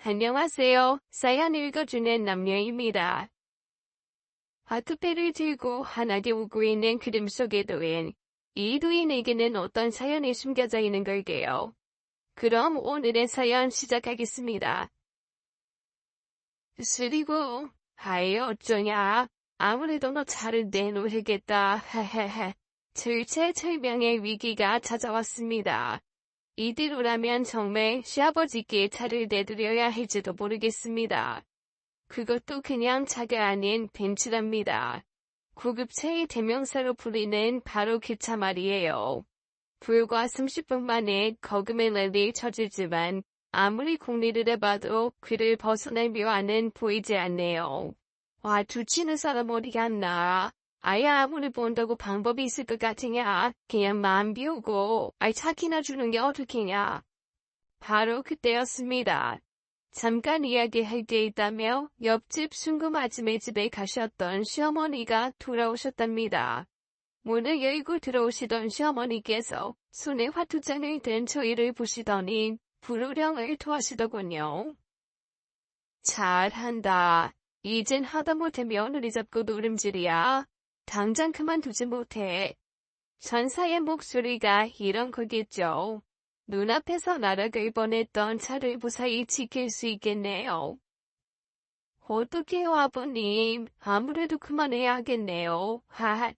안녕하세요. 사연 읽어주는 남녀입니다. 하트페를 들고 환하게 웃고 있는 그림 속의 도인. 이 도인에게는 어떤 사연이 숨겨져 있는 걸까요? 그럼 오늘의 사연 시작하겠습니다. 쓰리고, 하이 어쩌냐. 아무래도 너 차를 내놓으겠다. 헤헤헤. 절체절명의 위기가 찾아왔습니다. 이대로라면 정말 시아버지께 차를 내드려야 할지도 모르겠습니다. 그것도 그냥 차가 아닌 벤츠랍니다. 고급차의 대명사로 불리는 바로 그 차 말이에요. 불과 30분 만에 거금의 랠리 쳐지지만 아무리 공리를 해봐도 그를 벗어날 묘안은 보이지 않네요. 와, 두치는 사람 어디 갔나? 아예 아무리 본다고 방법이 있을 것 같으냐? 그냥 마음 비우고 차키나 주는 게 어떻겠냐? 바로 그때였습니다. 잠깐 이야기할 게 있다며 옆집 순금 아줌의 집에 가셨던 시어머니가 돌아오셨답니다. 문을 열고 들어오시던 시어머니께서 손에 화투장을 든 저희를 보시더니 불호령을 토하시더군요. 잘한다. 이젠 하다못해 며느리 잡고 노름질이야. 당장 그만두지 못해. 전사의 목소리가 이런 거겠죠. 눈앞에서 날아갈 뻔했던 차를 무사히 지킬 수 있겠네요. 어떡해요 아버님. 아무래도 그만해야겠네요. 하하.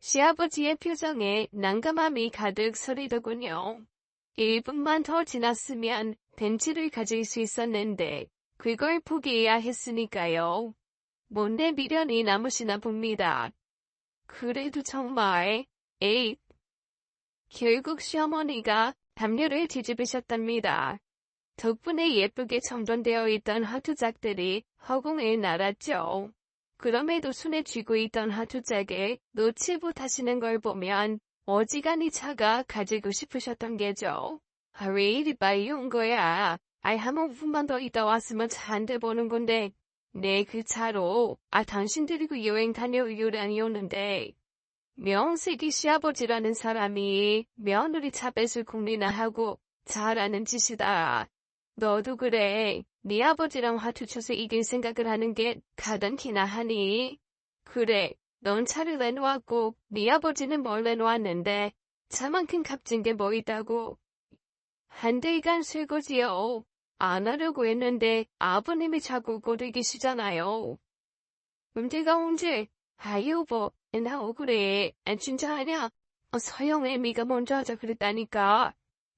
시아버지의 표정에 난감함이 가득 서리더군요. 1분만 더 지났으면 벤츠를 가질 수 있었는데 그걸 포기해야 했으니까요. 뭔데 미련이 남으시나 봅니다. 그래도 정말, 에잇. 결국 시어머니가 담요를 뒤집으셨답니다. 덕분에 예쁘게 정돈되어 있던 화투짝들이 허공을 날았죠. 그럼에도 손에 쥐고 있던 화투짝을 놓지 못하시는 걸 보면 어지간히 차가 가지고 싶으셨던 게죠. 왜 이리 빨리 온 거야? 한 5분만 더 있다 왔으면 차 한 대 보는 건데. 네, 그 차로, 당신 데리고 여행 다녀오려는데. 명색이 시아버지라는 사람이 며느리 차 뺏을 궁리나 하고 잘하는 짓이다. 너도 그래. 네 아버지랑 화투 쳐서 이길 생각을 하는 게 가당키나 하니? 그래, 넌 차를 내놓았고 네 아버지는 뭘 내놓았는데 차만큼 값진 게 뭐 있다고. 한 달간 설거지요. 안 하려고 했는데 아버님이 자꾸 꼬드기시잖아요. 문제가 언제? 여보, 나 억울해. 진짜 하냐? 서영의 미가 먼저 하자 그랬다니까.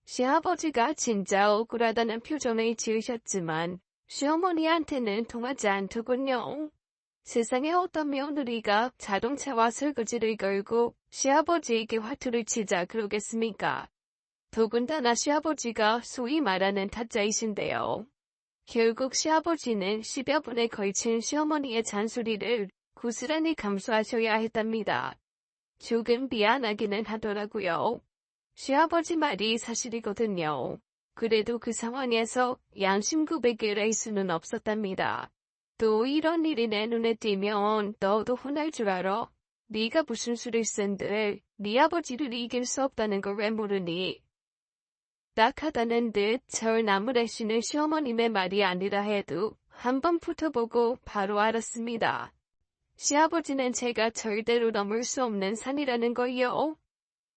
시아버지가 진짜 억울하다는 표정을 지으셨지만 시어머니한테는 통하지 않더군요. 세상에 어떤 며느리가 자동차와 설거지를 걸고 시아버지에게 화투를 치자 그러겠습니까? 더군다나 시아버지가 소위 말하는 타짜이신데요. 결국 시아버지는 10여 분에 걸친 시어머니의 잔소리를 고스란히 감수하셔야 했답니다. 조금 미안하기는 하더라고요. 시아버지 말이 사실이거든요. 그래도 그 상황에서 양심 고백을 할 수는 없었답니다. 또 이런 일이 내 눈에 띄면 너도 혼날 줄 알아? 네가 무슨 수를 쓴들 네 아버지를 이길 수 없다는 걸 왜 모르니? 딱하다는 듯 절 나무라시는 시어머님의 말이 아니라 해도 한번 붙어보고 바로 알았습니다. 시아버지는 제가 절대로 넘을 수 없는 산이라는 거요.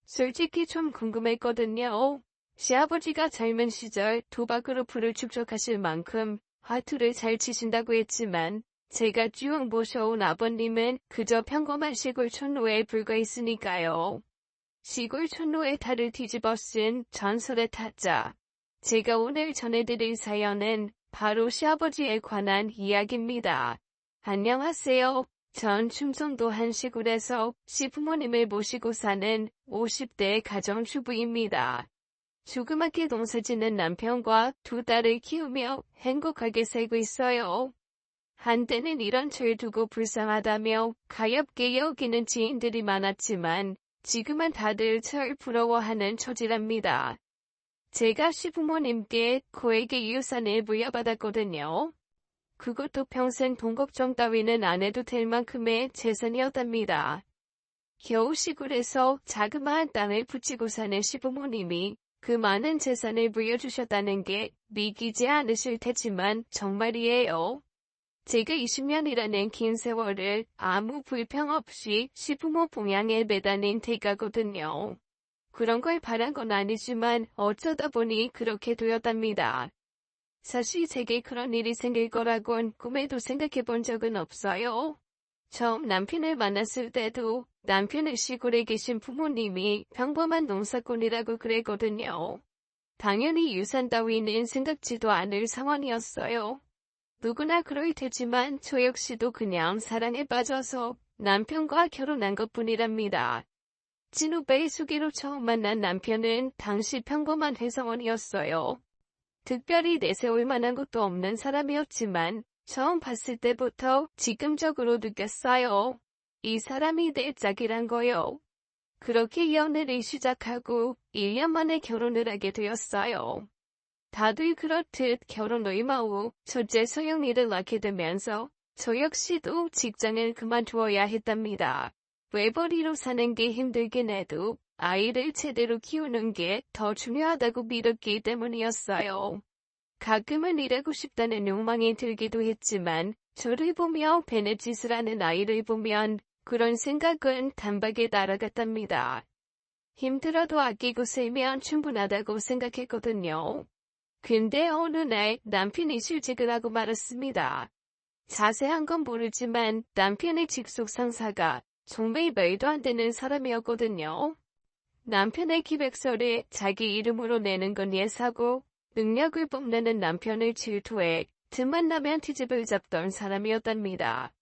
솔직히 좀 궁금했거든요. 시아버지가 젊은 시절 도박으로 부를 축적하실 만큼 화투를 잘 치신다고 했지만 제가 쭉 모셔온 아버님은 그저 평범한 시골 촌노에 불과했으니까요. 시골 촌노의 탈을 뒤집어 쓴 전설의 타짜. 제가 오늘 전해드릴 사연은 바로 시아버지에 관한 이야기입니다. 안녕하세요. 전 충청도 한 시골에서 시부모님을 모시고 사는 50대 가정주부입니다. 조그맣게 농사짓는 남편과 두 딸을 키우며 행복하게 살고 있어요. 한때는 이런 절 두고 불쌍하다며 가엾게 여기는 지인들이 많았지만 지금은 다들 절 부러워하는 처지랍니다. 제가 시부모님께 고액의 유산을 물려받았거든요. 그것도 평생 돈 걱정 따위는 안 해도 될 만큼의 재산이었답니다. 겨우 시골에서 자그마한 땅을 붙이고 사는 시부모님이 그 많은 재산을 물려주셨다는 게 믿기지 않으실 테지만 정말이에요. 제가 20년이라는 긴 세월을 아무 불평 없이 시부모 봉양에 매달린 대가거든요. 그런 걸 바란 건 아니지만 어쩌다 보니 그렇게 되었답니다. 사실 제게 그런 일이 생길 거라곤 꿈에도 생각해 본 적은 없어요. 처음 남편을 만났을 때도 남편의 시골에 계신 부모님이 평범한 농사꾼이라고 그랬거든요. 당연히 유산 따위는 생각지도 않을 상황이었어요. 누구나 그럴 테지만 저 역시도 그냥 사랑에 빠져서 남편과 결혼한 것뿐이랍니다. 진후배의 수기로 처음 만난 남편은 당시 평범한 회사원이었어요. 특별히 내세울 만한 것도 없는 사람이었지만 처음 봤을 때부터 직감적으로 느꼈어요. 이 사람이 내 짝이란 거요. 그렇게 연애를 시작하고 1년 만에 결혼을 하게 되었어요. 다들 그렇듯 결혼 얼마 후 첫째 소영이를 낳게 되면서 저 역시도 직장을 그만두어야 했답니다. 외벌이로 사는 게 힘들긴 해도 아이를 제대로 키우는 게 더 중요하다고 믿었기 때문이었어요. 가끔은 일하고 싶다는 욕망이 들기도 했지만 저를 보며 배내 짓을 하는 아이를 보면 그런 생각은 단박에 날아갔답니다. 힘들어도 아끼고 살면 충분하다고 생각했거든요. 근데 어느 날 남편이 실직을 하고 말았습니다. 자세한 건 모르지만 남편의 직속 상사가 정말 말도 안 되는 사람이었거든요. 남편의 기백서를 자기 이름으로 내는 건 예사고 능력을 뽐내는 남편을 질투해 틈만 나면 트집을 잡던 사람이었답니다.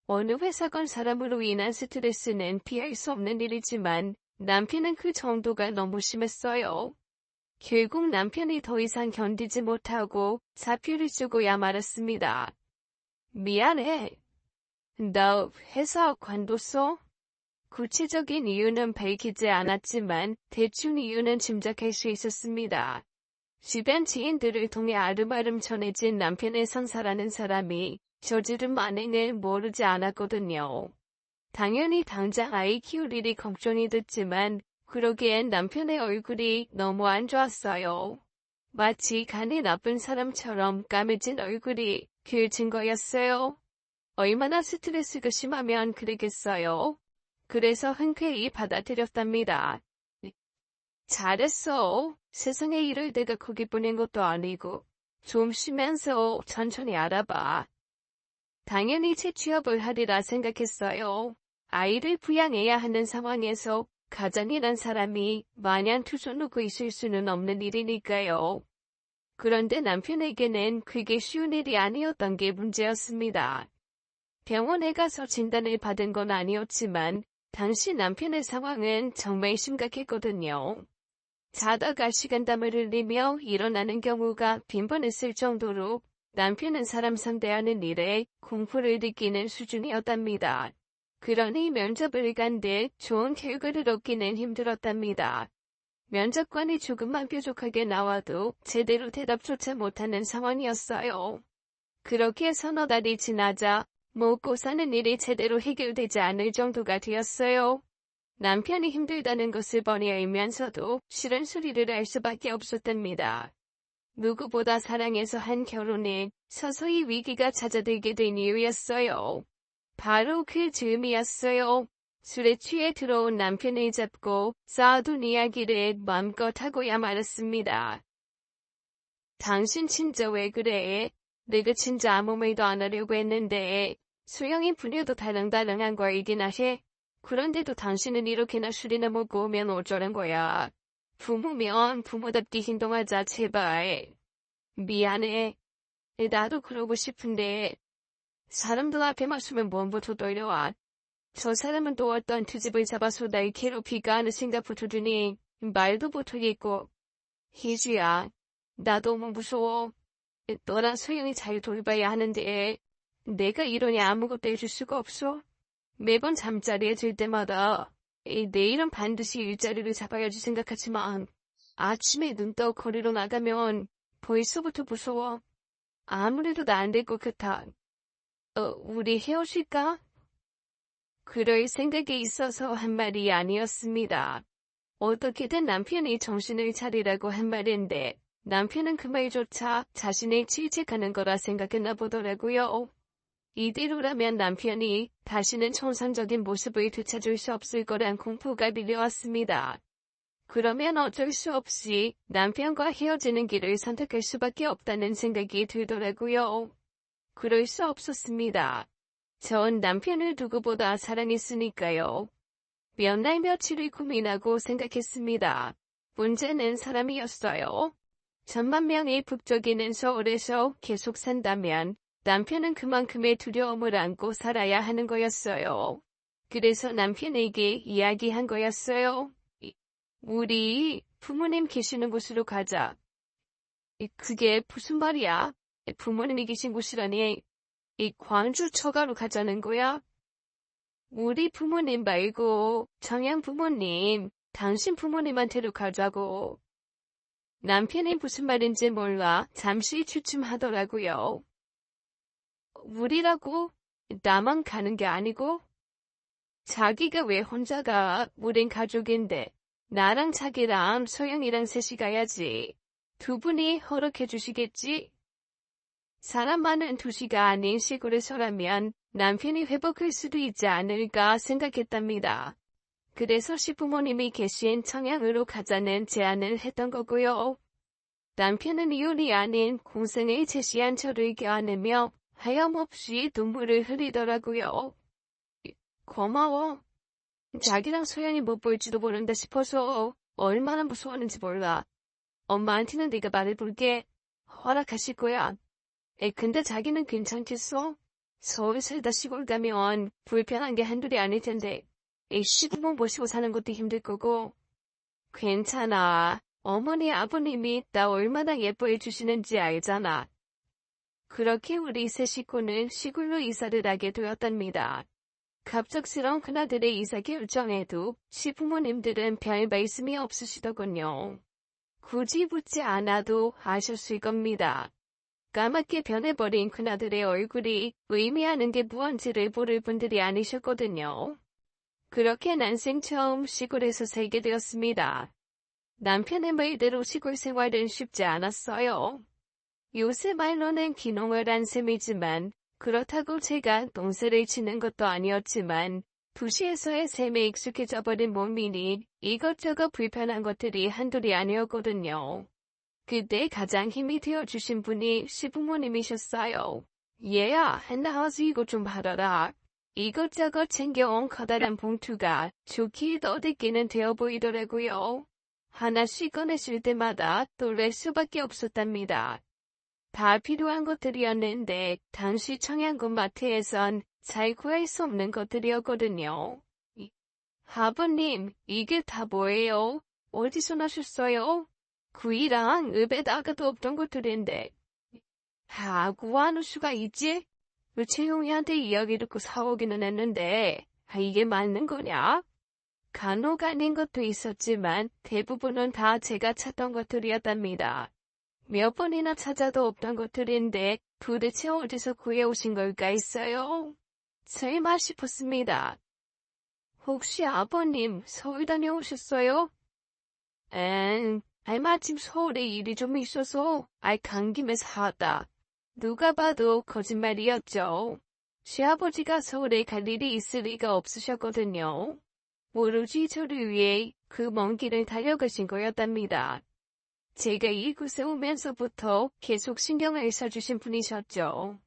어느 회사건 사람으로 인한 스트레스는 피할 수 없는 일이지만 남편은 그 정도가 너무 심했어요. 결국 남편이 더 이상 견디지 못하고 사표를 쓰고야 말았습니다. 미안해. 나 회사 관뒀어? 구체적인 이유는 밝히지 않았지만 대충 이유는 짐작할 수 있었습니다. 주변 지인들을 통해 아름아름 전해진 남편의 상사라는 사람이 저지른 만행을 모르지 않았거든요. 당연히 당장 아이 키울 일이 걱정이 됐지만 그러기엔 남편의 얼굴이 너무 안 좋았어요. 마치 간이 나쁜 사람처럼 까매진 얼굴이 그 증거였어요. 얼마나 스트레스가 심하면 그러겠어요. 그래서 흔쾌히 받아들였답니다. 잘했어. 세상에 이럴 때가 거기 보낸 것도 아니고 좀 쉬면서 천천히 알아봐. 당연히 재취업을 하리라 생각했어요. 아이를 부양해야 하는 상황에서 가장이란 사람이 마냥 투져놓고 있을 수는 없는 일이니까요. 그런데 남편에게는 그게 쉬운 일이 아니었던 게 문제였습니다. 병원에 가서 진단을 받은 건 아니었지만 당시 남편의 상황은 정말 심각했거든요. 자다가 식은땀을 흘리며 일어나는 경우가 빈번했을 정도로 남편은 사람 상대하는 일에 공포를 느끼는 수준이었답니다. 그러니 면접을 간데 좋은 결과를 얻기는 힘들었답니다. 면접관이 조금만 뾰족하게 나와도 제대로 대답조차 못하는 상황이었어요. 그렇게 서너 달이 지나자 먹고 사는 일이 제대로 해결되지 않을 정도가 되었어요. 남편이 힘들다는 것을 뻔히 알면서도 싫은 소리를 할 수밖에 없었답니다. 누구보다 사랑해서 한 결혼에 서서히 위기가 찾아들게 된 이유였어요. 바로 그 즈음이었어요. 술에 취해 들어온 남편을 잡고 쌓아둔 이야기를 마음껏 하고야 말았습니다. 당신 진짜 왜 그래? 내가 진짜 아무 말도 안 하려고 했는데 수영이 분유도 달랑달랑한 거 알긴 해. 그런데도 당신은 이렇게나 술이나 먹고 오면 어쩌란 거야. 부모면 부모답게 행동하자 제발. 미안해. 나도 그러고 싶은데 사람들 앞에 맞으면 몸부터 떨려와. 저 사람은 또 어떤 트집을 잡아서 날 괴롭히가 하는 생각부터 드니 말도 못하겠고. 희주야, 나 너무 무서워. 너랑 소영이 잘 돌봐야 하는데 내가 이러니 아무것도 해줄 수가 없어. 매번 잠자리에 들 때마다 내일은 반드시 일자리를 잡아야지 생각하지만 아침에 눈 떠 거리로 나가면 벌써부터 무서워. 아무래도 나 안 될 것 같아. 우리 헤어질까? 그럴 생각이 있어서 한 말이 아니었습니다. 어떻게든 남편이 정신을 차리라고 한 말인데 남편은 그 말조차 자신을 질책하는 거라 생각했나 보더라고요. 이대로라면 남편이 다시는 정상적인 모습을 되찾을 수 없을 거란 공포가 밀려왔습니다. 그러면 어쩔 수 없이 남편과 헤어지는 길을 선택할 수밖에 없다는 생각이 들더라고요. 그럴 수 없었습니다. 전 남편을 누구보다 사랑했으니까요. 몇 날 며칠을 고민하고 생각했습니다. 문제는 사람이었어요. 1,000만 명이 북적이는 서울에서 계속 산다면 남편은 그만큼의 두려움을 안고 살아야 하는 거였어요. 그래서 남편에게 이야기한 거였어요. 우리 부모님 계시는 곳으로 가자. 그게 무슨 말이야? 부모님이 계신 곳이라니. 광주 처가로 가자는 거야? 우리 부모님 말고 정양 부모님, 당신 부모님한테로 가자고. 남편이 무슨 말인지 몰라 잠시 주춤하더라고요. 우리라고? 나만 가는 게 아니고? 자기가 왜 혼자 가? 우린 가족인데. 나랑 자기랑 소영이랑 셋이 가야지. 두 분이 허락해 주시겠지? 사람 많은 도시가 아닌 시골에서라면 남편이 회복할 수도 있지 않을까 생각했답니다. 그래서 시부모님이 계신 청양으로 가자는 제안을 했던 거고요. 남편은 이혼이 아닌 공생을 제시한 저를 껴안으며 하염없이 눈물을 흘리더라고요. 고마워. 자기랑 소연이 못 볼지도 모른다 싶어서 얼마나 무서웠는지 몰라. 엄마한테는 네가 말해볼게. 허락하실 거야. 근데 자기는 괜찮겠어? 서울 살다 시골 가면 불편한 게 한둘이 아닐 텐데. 시부모 모시고 사는 것도 힘들 거고. 괜찮아. 어머니 아버님이 나 얼마나 예뻐해 주시는지 알잖아. 그렇게 우리 세 식구는 시골로 이사를 하게 되었답니다. 갑작스러운 큰아들의 이사 결정에도 시부모님들은 별 말씀이 없으시더군요. 굳이 묻지 않아도 아셨을 겁니다. 까맣게 변해버린 큰아들의 얼굴이 의미하는 게 무언지를 모를 분들이 아니셨거든요. 그렇게 난생 처음 시골에서 살게 되었습니다. 남편의 말대로 시골 생활은 쉽지 않았어요. 요새 말로는 귀농을 한 셈이지만 그렇다고 제가 농사를 치는 것도 아니었지만 도시에서의 삶에 익숙해져 버린 몸이니 이것저것 불편한 것들이 한둘이 아니었거든요. 그때 가장 힘이 되어주신 분이 시부모님이셨어요. 얘야, 나와서 이거 좀 받아라. 이것저것 챙겨온 커다란 봉투가 좋게 떠들기는 되어 보이더라고요. 하나씩 꺼내실 때마다 놀랄 수밖에 없었답니다. 다 필요한 것들이었는데 당시 청양군 마트에선 잘 구할 수 없는 것들이었거든요. 아버님, 이게 다 뭐예요? 어디서 나셨어요? 구이랑 읍에다가도 없던 것들인데. 구하는 수가 있지? 채용이한테 이야기 듣고 사오기는 했는데 이게 맞는 거냐? 간혹 아닌 것도 있었지만 대부분은 다 제가 찾던 것들이었답니다. 몇 번이나 찾아도 없던 것들인데 도대체 어디서 구해오신 걸까 했어요. 설마 싶었습니다. 혹시 아버님 서울 다녀오셨어요? 마침 서울에 일이 좀 있어서 간 김에 사왔다. 누가 봐도 거짓말이었죠. 시아버지가 서울에 갈 일이 있을 리가 없으셨거든요. 오로지 저를 위해 그 먼 길을 달려가신 거였답니다. 제가 이곳에 오면서부터 계속 신경을 써주신 분이셨죠.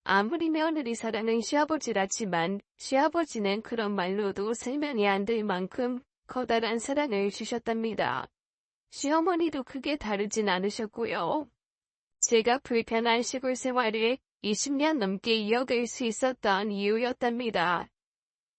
아무리 며느리 사랑은 시아버지라지만 시아버지는 그런 말로도 설명이 안 될 만큼 커다란 사랑을 주셨답니다. 시어머니도 크게 다르진 않으셨고요. 제가 불편한 시골 생활을 20년 넘게 이어갈 수 있었던 이유였답니다.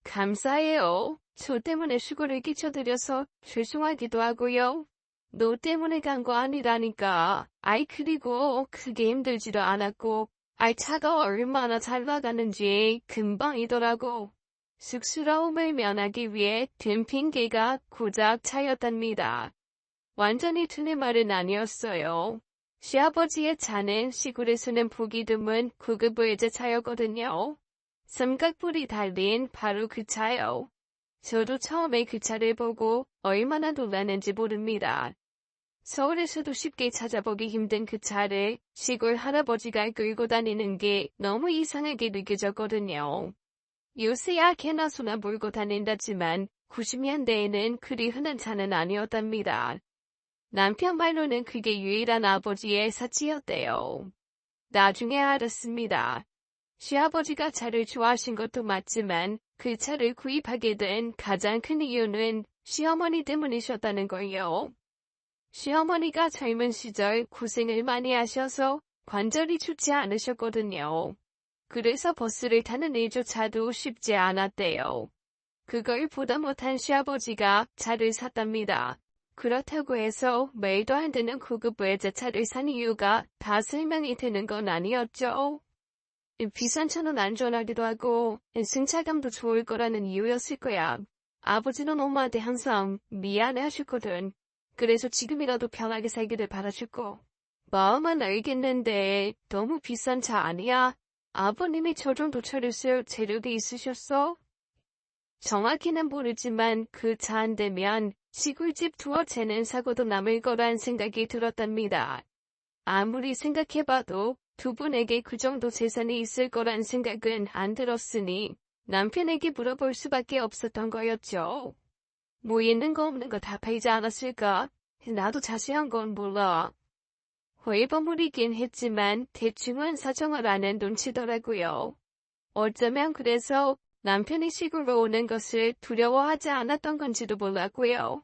감사해요. 저 때문에 시골을 끼쳐드려서 죄송하기도 하고요. 너 때문에 간 거 아니라니까. 그리고 크게 힘들지도 않았고, 차가 얼마나 잘 나가는지 금방이더라고. 쑥스러움을 면하기 위해 든 핑계가 고작 차였답니다. 완전히 틀린 말은 아니었어요. 시아버지의 차는 시골에서는 보기 드문 고급 외제차였거든요. 삼각뿔이 달린 바로 그 차요. 저도 처음에 그 차를 보고 얼마나 놀랐는지 모릅니다. 서울에서도 쉽게 찾아보기 힘든 그 차를 시골 할아버지가 끌고 다니는 게 너무 이상하게 느껴졌거든요. 요새야 개나 소나 몰고 다닌다지만 90년대에는 그리 흔한 차는 아니었답니다. 남편 말로는 그게 유일한 아버지의 사치였대요. 나중에 알았습니다. 시아버지가 차를 좋아하신 것도 맞지만 그 차를 구입하게 된 가장 큰 이유는 시어머니 때문이셨다는 거예요. 시어머니가 젊은 시절 고생을 많이 하셔서 관절이 좋지 않으셨거든요. 그래서 버스를 타는 일조차도 쉽지 않았대요. 그걸 보다 못한 시아버지가 차를 샀답니다. 그렇다고 해서 말도 안 되는 고급 외제차를 산 이유가 다 설명이 되는 건 아니었죠. 비싼 차는 안전하기도 하고 승차감도 좋을 거라는 이유였을 거야. 아버지는 엄마한테 항상 미안해 하셨거든. 그래서 지금이라도 편하게 살기를 바라셨고. 마음은 알겠는데 너무 비싼 차 아니야? 아버님이 저 정도 차를 쓸 재력이 있으셨어? 정확히는 모르지만 그 차 안 되면 시골집 두어 채는 사고도 남을 거란 생각이 들었답니다. 아무리 생각해봐도 두 분에게 그 정도 재산이 있을 거란 생각은 안 들었으니 남편에게 물어볼 수밖에 없었던 거였죠. 뭐 있는 거 없는 거 다 팔지 않았을까? 나도 자세한 건 몰라. 회버물이긴 했지만 대충은 사정을 아는 눈치더라고요. 어쩌면 그래서 남편이 시골로 오는 것을 두려워하지 않았던 건지도 몰랐고요.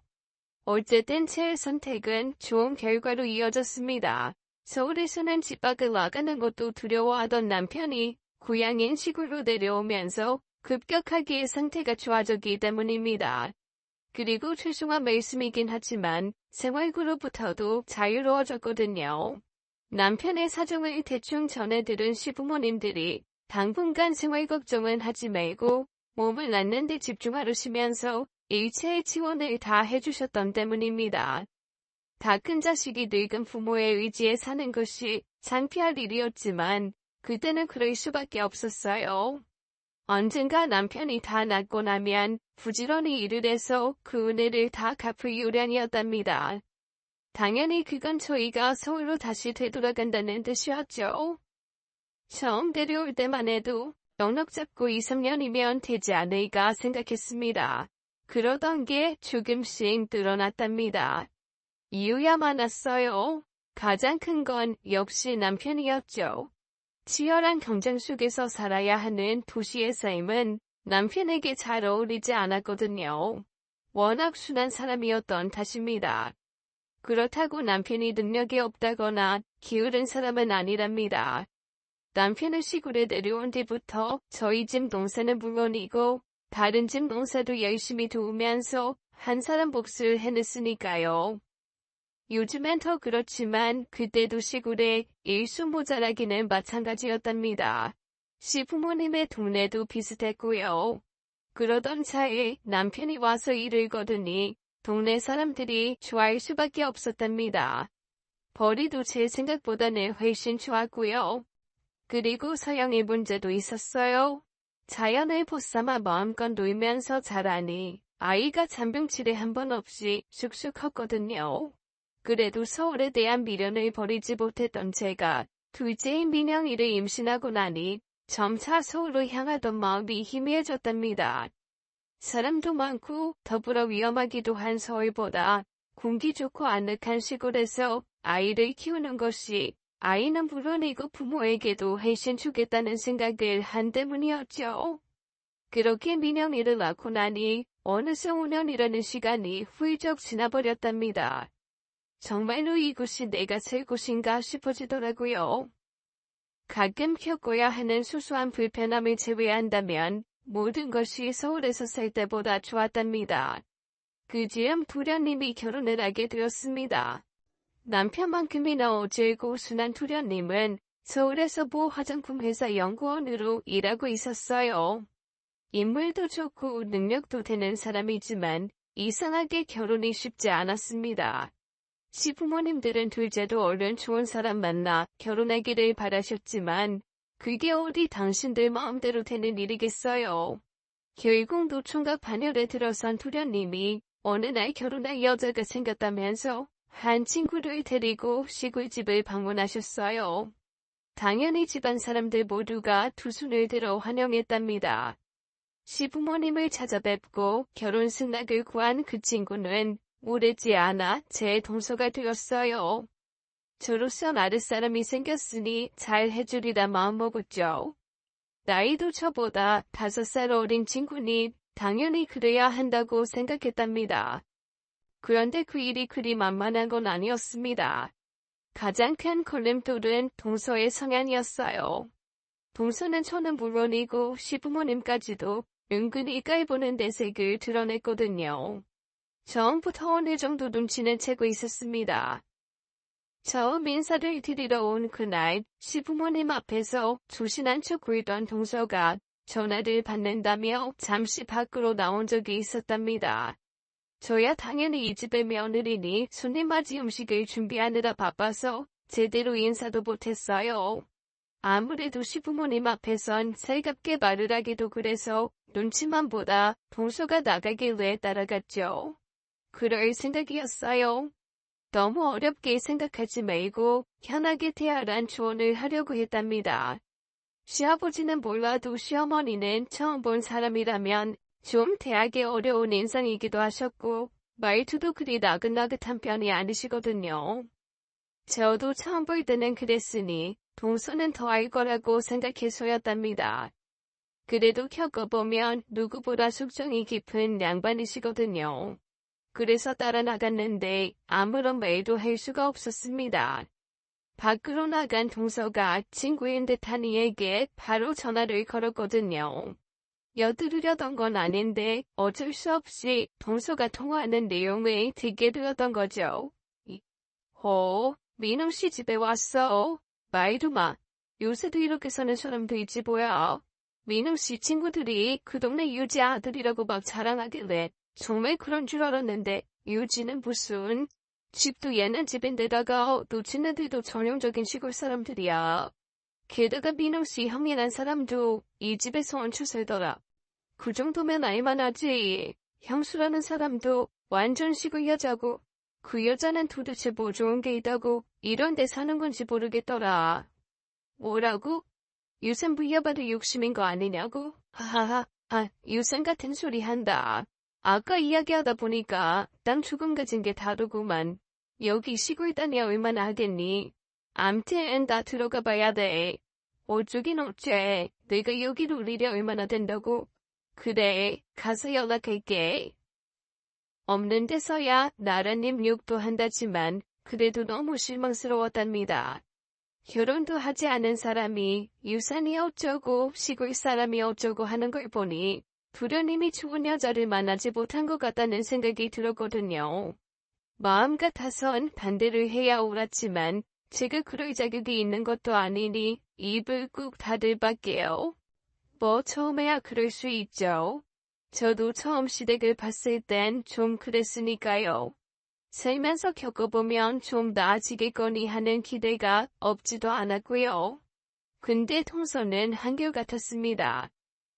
어쨌든 제 선택은 좋은 결과로 이어졌습니다. 서울에서는 집 밖을 나가는 것도 두려워하던 남편이 고향인 시골로 내려오면서 급격하게 상태가 좋아졌기 때문입니다. 그리고 죄송한 말씀이긴 하지만 생활고로부터도 자유로워졌거든요. 남편의 사정을 대충 전해들은 시부모님들이 당분간 생활 걱정은 하지 말고 몸을 낫는 데 집중하시면서 일체의 지원을 다 해주셨던 때문입니다. 다 큰 자식이 늙은 부모의 의지에 사는 것이 창피할 일이었지만 그때는 그럴 수밖에 없었어요. 언젠가 남편이 다 낫고 나면 부지런히 일을 해서 그 은혜를 다 갚을 요량이었답니다. 당연히 그건 저희가 서울로 다시 되돌아간다는 뜻이었죠. 처음 데려올 때만 해도 넉넉 잡고 2, 3년이면 되지 않을까 생각했습니다. 그러던 게 조금씩 늘어났답니다. 이유야 많았어요. 가장 큰 건 역시 남편이었죠. 치열한 경쟁 속에서 살아야 하는 도시의 삶은 남편에게 잘 어울리지 않았거든요. 워낙 순한 사람이었던 탓입니다. 그렇다고 남편이 능력이 없다거나 게으른 사람은 아니랍니다. 남편은 시골에 내려온 뒤부터 저희 집 농사는 물론이고 다른 집 농사도 열심히 도우면서 한 사람 몫을 해냈으니까요. 요즘엔 더 그렇지만 그때도 시골에 일수 모자라기는 마찬가지였답니다. 시부모님의 동네도 비슷했고요. 그러던 차에 남편이 와서 일을 거두니 동네 사람들이 좋아할 수밖에 없었답니다. 벌이도 제 생각보다는 훨씬 좋았고요. 그리고 서양의 문제도 있었어요. 자연을 벗삼아 마음껏 놀면서 자라니 아이가 잔병치레 한 번 없이 쑥쑥 컸거든요. 그래도 서울에 대한 미련을 버리지 못했던 제가 둘째인 민영이를 임신하고 나니 점차 서울로 향하던 마음이 희미해졌답니다. 사람도 많고 더불어 위험하기도 한 서울보다 공기 좋고 아늑한 시골에서 아이를 키우는 것이 아이는 물론이고 부모에게도 훨씬 좋겠다는 생각을 한 때문이었죠. 그렇게 민영이를 낳고 나니 어느새 5년이라는 시간이 훌쩍 지나버렸답니다. 정말로 이곳이 내가 살 곳인가 싶어지더라고요. 가끔 겪어야 하는 소소한 불편함을 제외한다면 모든 것이 서울에서 살 때보다 좋았답니다. 그 즈음 도련님이 결혼을 하게 되었습니다. 남편만큼이나 어질고 순한 도련님은 서울에서 모 화장품 회사 연구원으로 일하고 있었어요. 인물도 좋고 능력도 되는 사람이지만 이상하게 결혼이 쉽지 않았습니다. 시부모님들은 둘째도 얼른 좋은 사람 만나 결혼하기를 바라셨지만 그게 어디 당신들 마음대로 되는 일이겠어요. 결국 노총각 반열에 들어선 도련님이 어느 날 결혼할 여자가 생겼다면서 한 친구를 데리고 시골집을 방문하셨어요. 당연히 집안 사람들 모두가 두 손을 들어 환영했답니다. 시부모님을 찾아뵙고 결혼 승낙을 구한 그 친구는 오래지 않아 제 동서가 되었어요. 저로서 아랫사람이 생겼으니 잘 해주리라 마음먹었죠. 나이도 저보다 5살 어린 친구니 당연히 그래야 한다고 생각했답니다. 그런데 그 일이 그리 만만한 건 아니었습니다. 가장 큰 걸림돌은 동서의 성향이었어요. 동서는 저는 물론이고 시부모님까지도 은근히 깔보는 내색을 드러냈거든요. 처음부터 어느 정도 눈치는 채고 있었습니다. 처음 인사를 드리러 온 그날 시부모님 앞에서 조신한 척 굴던 동서가 전화를 받는다며 잠시 밖으로 나온 적이 있었답니다. 저야 당연히 이 집의 며느리니 손님 맞이 음식을 준비하느라 바빠서 제대로 인사도 못했어요. 아무래도 시부모님 앞에선 살갑게 말을 하기도 그래서 눈치만 보다 동서가 나가길래 따라갔죠. 그럴 생각이었어요. 너무 어렵게 생각하지 말고 편하게 대하란 조언을 하려고 했답니다. 시아버지는 몰라도 시어머니는 처음 본 사람이라면 좀 대하기 어려운 인상이기도 하셨고 말투도 그리 나긋나긋한 편이 아니시거든요. 저도 처음 볼 때는 그랬으니 동서는 더 알 거라고 생각해서였답니다. 그래도 겪어보면 누구보다 숙성이 깊은 양반이시거든요. 그래서 따라 나갔는데 아무런 말도 할 수가 없었습니다. 밖으로 나간 동서가 친구인 듯한 이에게 바로 전화를 걸었거든요. 엿들으려던 건 아닌데 어쩔 수 없이 동서가 통화하는 내용을 듣게 되었던 거죠. 민웅 씨 집에 왔어. 말도 마. 요새도 이렇게 사는 사람도 있지 뭐야. 민웅 씨 친구들이 그 동네 유지 아들이라고 막 자랑하길래 정말 그런 줄 알았는데 유지는 무슨 집도 옛날 집인데다가 노친네들도 전형적인 시골 사람들이야. 게다가 민웅 씨 형이란 사람도 이 집에서 얹혀 살더라. 그 정도면 알만하지. 형수라는 사람도 완전 시골 여자고 그 여자는 도대체 뭐 좋은 게 있다고 이런 데 사는 건지 모르겠더라. 뭐라고? 유산 부여받을 욕심인 거 아니냐고? 하하하, 유산 같은 소리 한다. 아까 이야기하다 보니까 땅 조금 가진 게 다르구만. 여기 시골 땅이 얼마나 하겠니? 암튼 다 들어가 봐야 돼. 어쩌긴 어째. 내가 여기로 일이 얼마나 된다고? 그래, 가서 연락할게. 없는 데서야 나라님 욕도 한다지만 그래도 너무 실망스러웠답니다. 결혼도 하지 않은 사람이 유산이 어쩌고 시골 사람이 어쩌고 하는 걸 보니 도련님이 좋은 여자를 만나지 못한 것 같다는 생각이 들었거든요. 마음 같아선 반대를 해야 옳았지만 제가 그럴 자격이 있는 것도 아니니 입을 꾹 닫을 밖에요. 뭐 처음에야 그럴 수 있죠. 저도 처음 시댁을 봤을 땐 좀 그랬으니까요. 살면서 겪어보면 좀 나아지겠거니 하는 기대가 없지도 않았고요. 근데 동서는 한결같았습니다.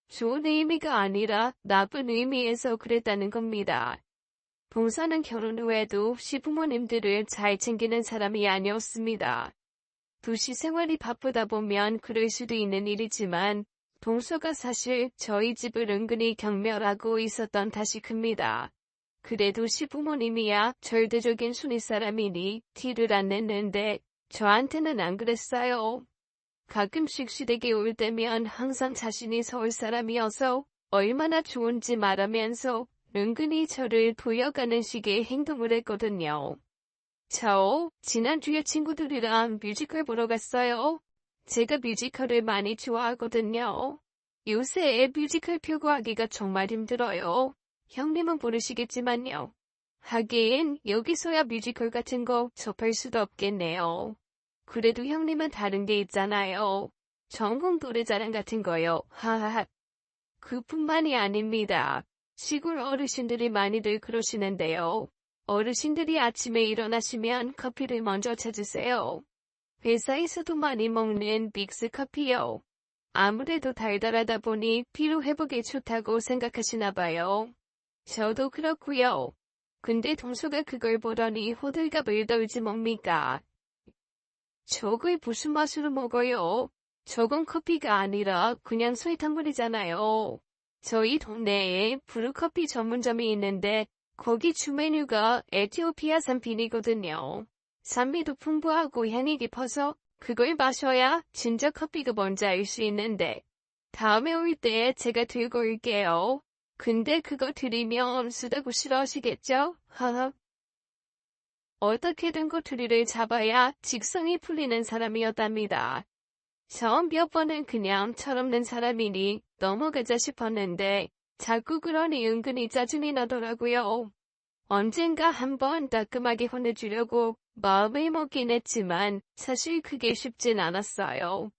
좋은 의미가 아니라 나쁜 의미에서 그랬다는 겁니다. 동서는 결혼 후에도 시부모님들을 잘 챙기는 사람이 아니었습니다. 도시 생활이 바쁘다 보면 그럴 수도 있는 일이지만 동서가 사실 저희 집을 은근히 경멸하고 있었던 탓이 큽니다. 그래도 시부모님이야 절대적인 순위 사람이니 티를 안 냈는데 저한테는 안 그랬어요. 가끔씩 시댁에 올 때면 항상 자신이 서울 사람이어서 얼마나 좋은지 말하면서 은근히 저를 보여가는 식의 행동을 했거든요. 저 지난주에 친구들이랑 뮤지컬 보러 갔어요. 제가 뮤지컬을 많이 좋아하거든요. 요새 뮤지컬 표 구하기가 정말 힘들어요. 형님은 모르시겠지만요. 하긴 여기서야 뮤지컬 같은 거 접할 수도 없겠네요. 그래도 형님은 다른 게 있잖아요. 전국 노래자랑 같은 거요. 하하하. 그뿐만이 아닙니다. 시골 어르신들이 많이들 그러시는데요. 어르신들이 아침에 일어나시면 커피를 먼저 찾으세요. 회사에서도 많이 먹는 빅스 커피요. 아무래도 달달하다 보니 피로 회복에 좋다고 생각하시나 봐요. 저도 그렇고요. 근데 동서가 그걸 보더니 호들갑을 떨지 뭡니까? 저걸 무슨 맛으로 먹어요? 저건 커피가 아니라 그냥 설탕물이잖아요. 저희 동네에 브루커피 전문점이 있는데 거기 주 메뉴가 에티오피아산 빈이거든요. 산미도 풍부하고 향이 깊어서 그걸 마셔야 진짜 커피가 뭔지 알 수 있는데 다음에 올 때 제가 들고 올게요. 근데 그거 드리면 쓰다고 싫어하시겠죠? 하하. 어떻게든 꼬투리를 잡아야 직성이 풀리는 사람이었답니다. 처음 몇 번은 그냥 철없는 사람이니 넘어가자 싶었는데 자꾸 그러니 은근히 짜증이 나더라고요. 언젠가 한번 따끔하게 혼내주려고 마음을 먹긴 했지만 사실 그게 쉽진 않았어요.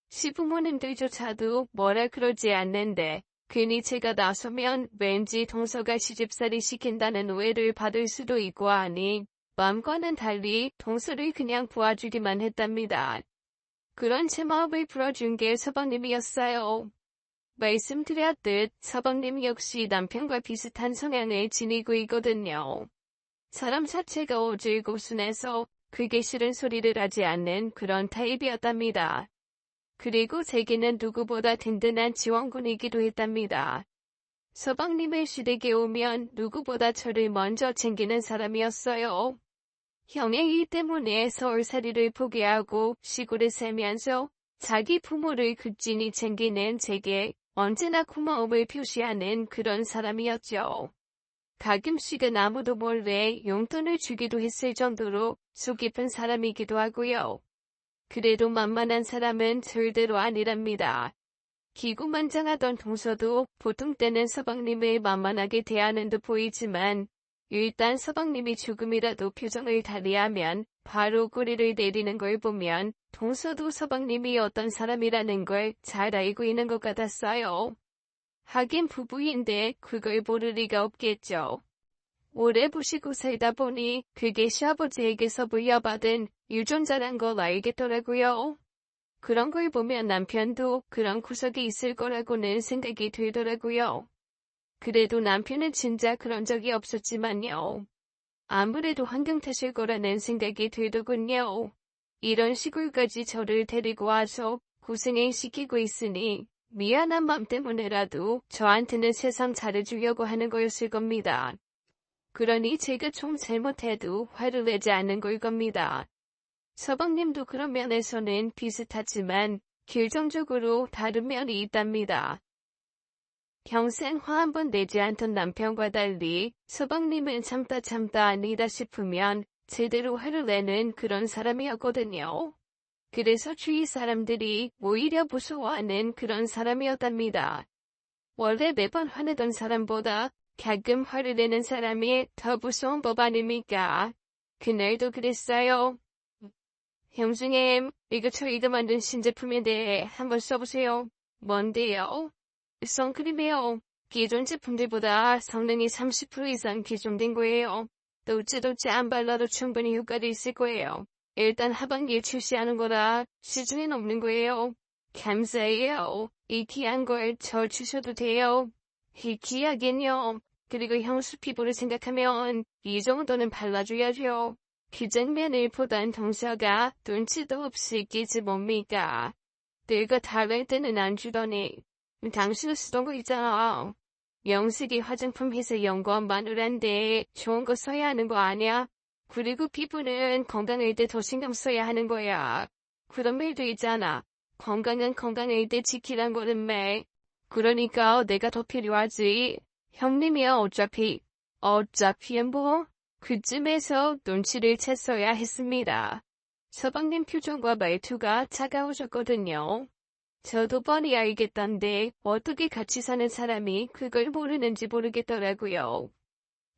시부모님들조차도 뭐라 그러지 않는데 괜히 제가 나서면 왠지 동서가 시집살이 시킨다는 오해를 받을 수도 있고 하니 마음과는 달리 동서를 그냥 보아주기만 했답니다. 그런 제 마음을 풀어준 게 서방님이었어요. 말씀드렸듯 서방님 역시 남편과 비슷한 성향을 지니고 있거든요. 사람 자체가 오질고순해서 그게 싫은 소리를 하지 않는 그런 타입이었답니다. 그리고 제게는 누구보다 든든한 지원군이기도 했답니다. 서방님의 시댁에 오면 누구보다 저를 먼저 챙기는 사람이었어요. 형의 일 때문에 서울살이를 포기하고 시골에 살면서 자기 부모를 극진히 챙기는 제게 언제나 고마움을 표시하는 그런 사람이었죠. 가끔씩은 아무도 몰래 용돈을 주기도 했을 정도로 속 깊은 사람이기도 하고요. 그래도 만만한 사람은 절대로 아니랍니다. 기구만장하던 동서도 보통 때는 서방님을 만만하게 대하는 듯 보이지만 일단 서방님이 조금이라도 표정을 달리하면 바로 꼬리를 내리는 걸 보면 동서도 서방님이 어떤 사람이라는 걸 잘 알고 있는 것 같았어요. 하긴 부부인데 그걸 모를 리가 없겠죠. 오래 보시고 살다 보니 그게 시아버지에게서 물려받은 유전자란 걸 알겠더라고요. 그런 걸 보면 남편도 그런 구석이 있을 거라고는 생각이 들더라고요. 그래도 남편은 진짜 그런 적이 없었지만요. 아무래도 환경 탓일 거라는 생각이 들더군요. 이런 시골까지 저를 데리고 와서 고생을 시키고 있으니 미안한 마음 때문에라도 저한테는 세상 잘해주려고 하는 거였을 겁니다. 그러니 제가 좀 잘못해도 화를 내지 않는 걸 겁니다. 서방님도 그런 면에서는 비슷하지만 결정적으로 다른 면이 있답니다. 평생 화 한 번 내지 않던 남편과 달리 서방님은 참다 아니다 싶으면 제대로 화를 내는 그런 사람이었거든요. 그래서 주위 사람들이 오히려 무서워하는 그런 사람이었답니다. 원래 매번 화내던 사람보다 가끔 화를 내는 사람이 더 무서운 법 아닙니까? 그날도 그랬어요. 형수님, 이거 저희가 만든 신제품인데 한번 써보세요. 뭔데요? 선크림이요. 기존 제품들보다 성능이 30% 이상 개선된 거예요. 도찌도찌 안 발라도 충분히 효과가 있을 거예요. 일단 하반기에 출시하는 거라 시중엔 없는 거예요. 감사해요. 이 귀한 걸 저 주셔도 돼요. 이 귀하긴요. 그리고 형수 피부를 생각하면 이 정도는 발라줘야죠. 그 장면을 보던 동서가 눈치도 없이 끼지 뭡니까? 내가 달랄 때는 안 주더니 당신은 쓰던 거 있잖아. 영식이 화장품 회사 연구원 마누라인데 좋은 거 써야 하는 거 아니야? 그리고 피부는 건강할 때 더 신경 써야 하는 거야. 그런 말도 있잖아. 건강은 건강할 때 지키란 거는 말. 그러니까 내가 더 필요하지. 형님이야 어차피 뭐 그쯤에서 눈치를 챘어야 했습니다. 서방님 표정과 말투가 차가우셨거든요. 저도 뻔히 알겠던데 어떻게 같이 사는 사람이 그걸 모르는지 모르겠더라고요.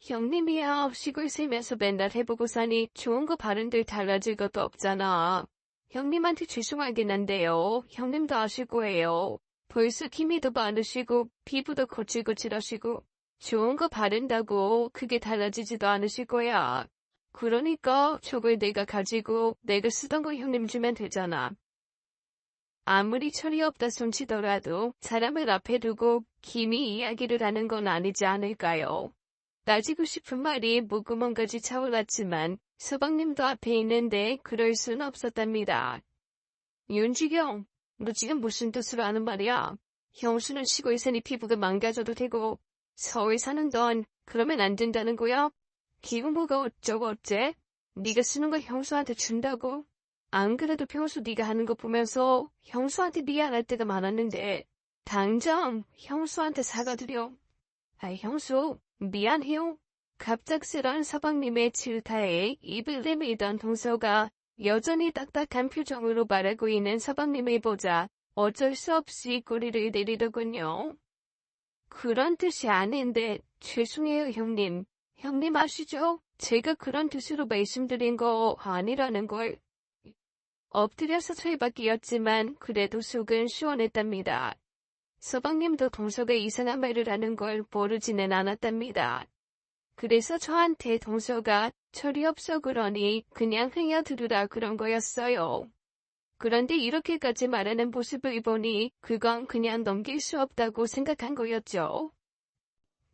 형님이야 시골 살면서 맨날 해보고 사니 좋은 거 바른들 달라질 것도 없잖아. 형님한테 죄송하긴 한데요. 형님도 아실 거예요. 벌써 키미도 많으시고 피부도 거칠거칠하시고 좋은 거 바른다고 그게 달라지지도 않으실 거야. 그러니까 저걸 내가 가지고 내가 쓰던 거 형님 주면 되잖아. 아무리 철이 없다 손치더라도 사람을 앞에 두고 김이 이야기를 하는 건 아니지 않을까요? 따지고 싶은 말이 목구멍까지 차올랐지만 서방님도 앞에 있는데 그럴 순 없었답니다. 윤지경, 너 지금 무슨 뜻으로 하는 말이야? 형수는 쉬고 있으니 피부가 망가져도 되고 서울 사는 넌 그러면 안 된다는 거야? 기분 뭐가 어쩌고 어째? 네가 쓰는 걸 형수한테 준다고? 안 그래도 평소 네가 하는 거 보면서 형수한테 미안할 때가 많았는데 당장 형수한테 사과드려. 아이 형수, 미안해요. 갑작스런 서방님의 질타에 입을 내밀던 동서가 여전히 딱딱한 표정으로 말하고 있는 서방님을 보자 어쩔 수 없이 꼬리를 내리더군요. 그런 뜻이 아닌데 죄송해요 형님. 형님 아시죠? 제가 그런 뜻으로 말씀드린 거 아니라는 걸. 엎드려서 철박이었지만 그래도 속은 시원했답니다. 서방님도 동서가 이상한 말을 하는 걸 모르지는 않았답니다. 그래서 저한테 동서가 철이 없어 그러니 그냥 흥여 들으라 그런 거였어요. 그런데 이렇게까지 말하는 모습을 보니 그건 그냥 넘길 수 없다고 생각한 거였죠.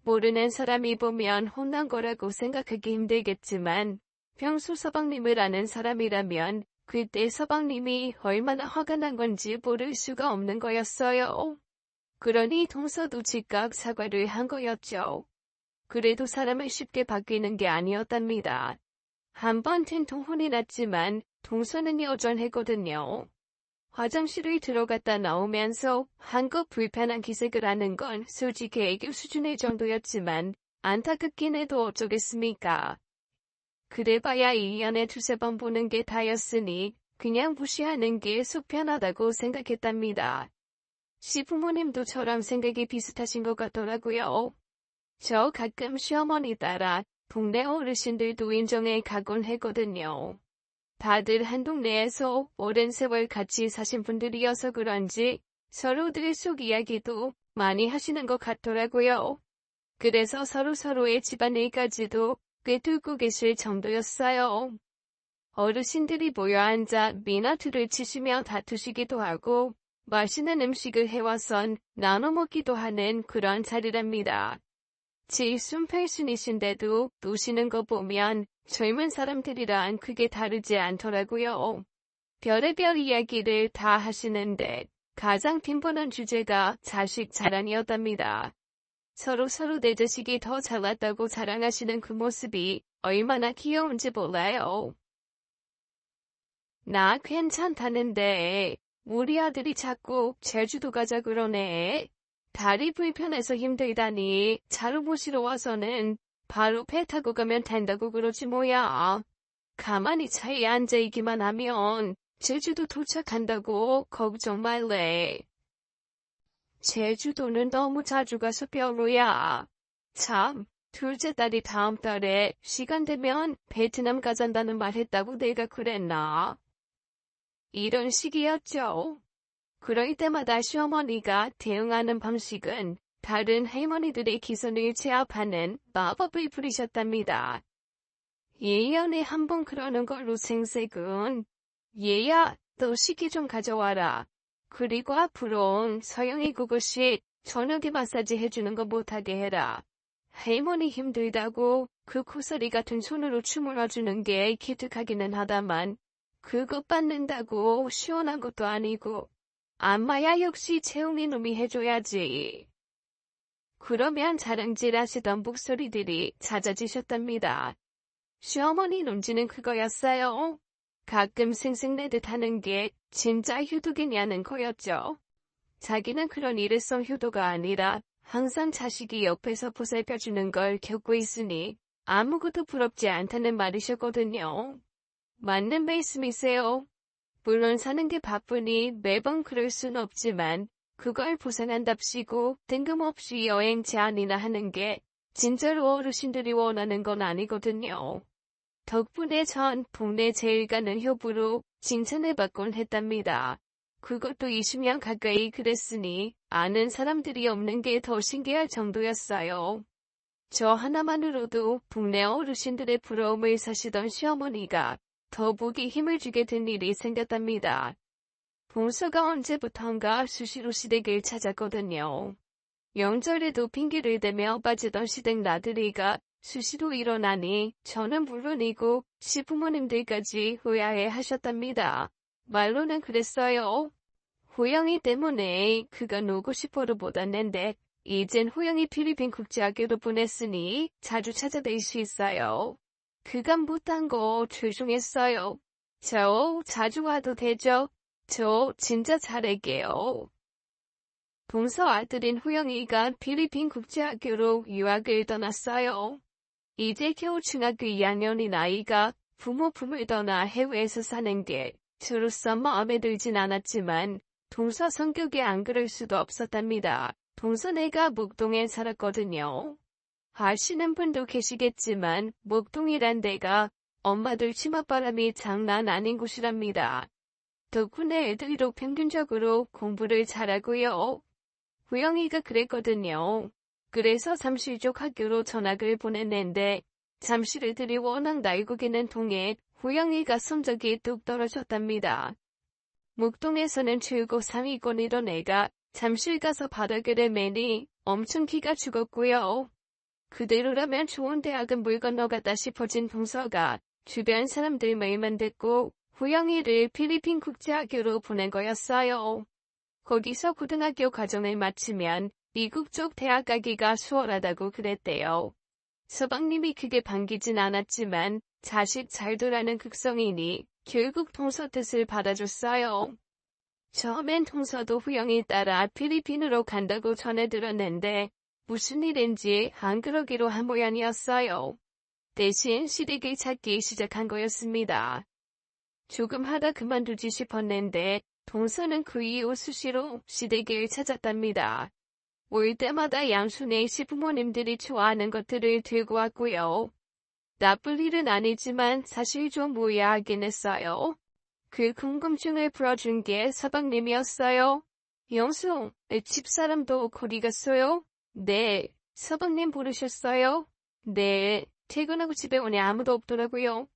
모르는 사람이 보면 혼난 거라고 생각하기 힘들겠지만 평소 서방님을 아는 사람이라면 그때 서방님이 얼마나 화가 난 건지 모를 수가 없는 거였어요. 그러니 동서도 즉각 사과를 한 거였죠. 그래도 사람을 쉽게 바뀌는 게 아니었답니다. 한번 된통 혼이 났지만 동서는 여전했거든요. 화장실을 들어갔다 나오면서 한껏 불편한 기색을 하는 건 솔직히 애교 수준의 정도였지만 안타깝긴 해도 어쩌겠습니까. 그래봐야 1년에 두세 번 보는 게 다였으니 그냥 무시하는 게 속 편하다고 생각했답니다. 시부모님도 저랑 생각이 비슷하신 것 같더라고요. 저 가끔 시어머니 따라 동네 어르신들도 인정에 가곤 했거든요. 다들 한 동네에서 오랜 세월 같이 사신 분들이어서 그런지 서로들 속 이야기도 많이 하시는 것 같더라고요. 그래서 서로의 집안일까지도 꿰뚫고 계실 정도였어요. 어르신들이 모여 앉아 미나트를 치시며 다투시기도 하고 맛있는 음식을 해와선 나눠 먹기도 하는 그런 자리랍니다. 7순 8순이신데도 노시는 거 보면 젊은 사람들이랑 크게 다르지 않더라고요. 별의별 이야기를 다 하시는데 가장 빈번한 주제가 자식 자랑이었답니다. 서로 내 자식이 더 잘났다고 자랑하시는 그 모습이 얼마나 귀여운지 몰라요. 나 괜찮다는데 우리 아들이 자꾸 제주도 가자 그러네. 다리 불편해서 힘들다니 차로 모시러 와서는 바로 배 타고 가면 된다고 그러지 뭐야. 가만히 차에 앉아있기만 하면 제주도 도착한다고 걱정 말래. 제주도는 너무 자주 가서 별로야. 참, 둘째 딸이 다음 달에 시간 되면 베트남 가잔다는 말 했다고 내가 그랬나? 이런 식이었죠. 그럴 때마다 시어머니가 대응하는 방식은 다른 할머니들의 기선을 제압하는 마법을 부리셨답니다. 1년에 한 번 그러는 걸로 생색은 얘야, 너 식기 좀 가져와라. 그리고 앞으론 서영이 그것이 저녁에 마사지 해주는 거 못하게 해라. 할머니 힘들다고 그 코사리 같은 손으로 주물러주는 게 기특하기는 하다만 그것 받는다고 시원한 것도 아니고 안마야 역시 채웅이 놈이 해줘야지. 그러면 자랑질 하시던 목소리들이 잦아지셨답니다. 시어머니 논지는 그거였어요. 가끔 생색내듯 하는 게 진짜 효도겠냐는 거였죠. 자기는 그런 일회성 효도가 아니라 항상 자식이 옆에서 보살펴주는 걸 겪고 있으니 아무것도 부럽지 않다는 말이셨거든요. 맞는 말씀이세요. 물론 사는 게 바쁘니 매번 그럴 순 없지만 그걸 보상한답시고 뜬금없이 여행 제안이나 하는 게 진짜로 어르신들이 원하는 건 아니거든요. 덕분에 전 동네 제일 가는 효부로 칭찬을 받곤 했답니다. 그것도 20년 가까이 그랬으니 아는 사람들이 없는 게 더 신기할 정도였어요. 저 하나만으로도 동네 어르신들의 부러움을 사시던 시어머니가 더 보기 힘을 주게 된 일이 생겼답니다. 동서가 언제부턴가 수시로 시댁을 찾았거든요. 명절에도 핑계를 대며 빠지던 시댁 나들이가 수시로 일어나니 저는 물론이고 시부모님들까지 의아해 하셨답니다. 말로는 그랬어요. 호영이 때문에 그가 오고 싶어도 못 왔는데 이젠 호영이 필리핀 국제학교로 보냈으니 자주 찾아뵐 수 있어요. 그가 못한 거 죄송했어요. 저 자주 와도 되죠? 저 진짜 잘할게요. 동서 아들인 호영이가 필리핀 국제학교로 유학을 떠났어요. 이제 겨우 중학교 2학년인 아이가 부모 품을 떠나 해외에서 사는 게 저로서 마음에 들진 않았지만 동서 성격이 안 그럴 수도 없었답니다. 동서 내가 목동에 살았거든요. 아시는 분도 계시겠지만 목동이란 데가 엄마들 치맛바람이 장난 아닌 곳이랍니다. 덕분에 애들도 평균적으로 공부를 잘하고요. 호영이가 그랬거든요. 그래서 잠실 쪽 학교로 전학을 보냈는데 잠실 애들이 워낙 날고기는 통해 호영이가 성적이 뚝 떨어졌답니다. 목동에서는 최고 3위권이던 애가 잠실 가서 바닥을 매니 엄청 기가 죽었고요. 그대로라면 좋은 대학은 물 건너갔다 싶어진 동서가 주변 사람들 말만 듣고 호영이를 필리핀 국제학교로 보낸 거였어요. 거기서 고등학교 과정을 마치면 미국 쪽 대학 가기가 수월하다고 그랬대요. 서방님이 크게 반기진 않았지만 자식 잘 두라는 극성이니 결국 동서 뜻을 받아줬어요. 처음엔 동서도 호영이 따라 필리핀으로 간다고 전해 들었는데 무슨 일인지 안 그러기로 한 모양이었어요. 대신 시댁을 찾기 시작한 거였습니다. 조금 하다 그만두지 싶었는데 동서는 그 이후 수시로 시댁을 찾았답니다. 올 때마다 양순의 시부모님들이 좋아하는 것들을 들고 왔고요. 나쁠 일은 아니지만 사실 좀 무의아하긴 했어요. 그 궁금증을 풀어준 게 서방님이었어요. 영수, 집사람도 거기 갔어요? 네. 서방님 부르셨어요? 네. 퇴근하고 집에 오니 아무도 없더라고요.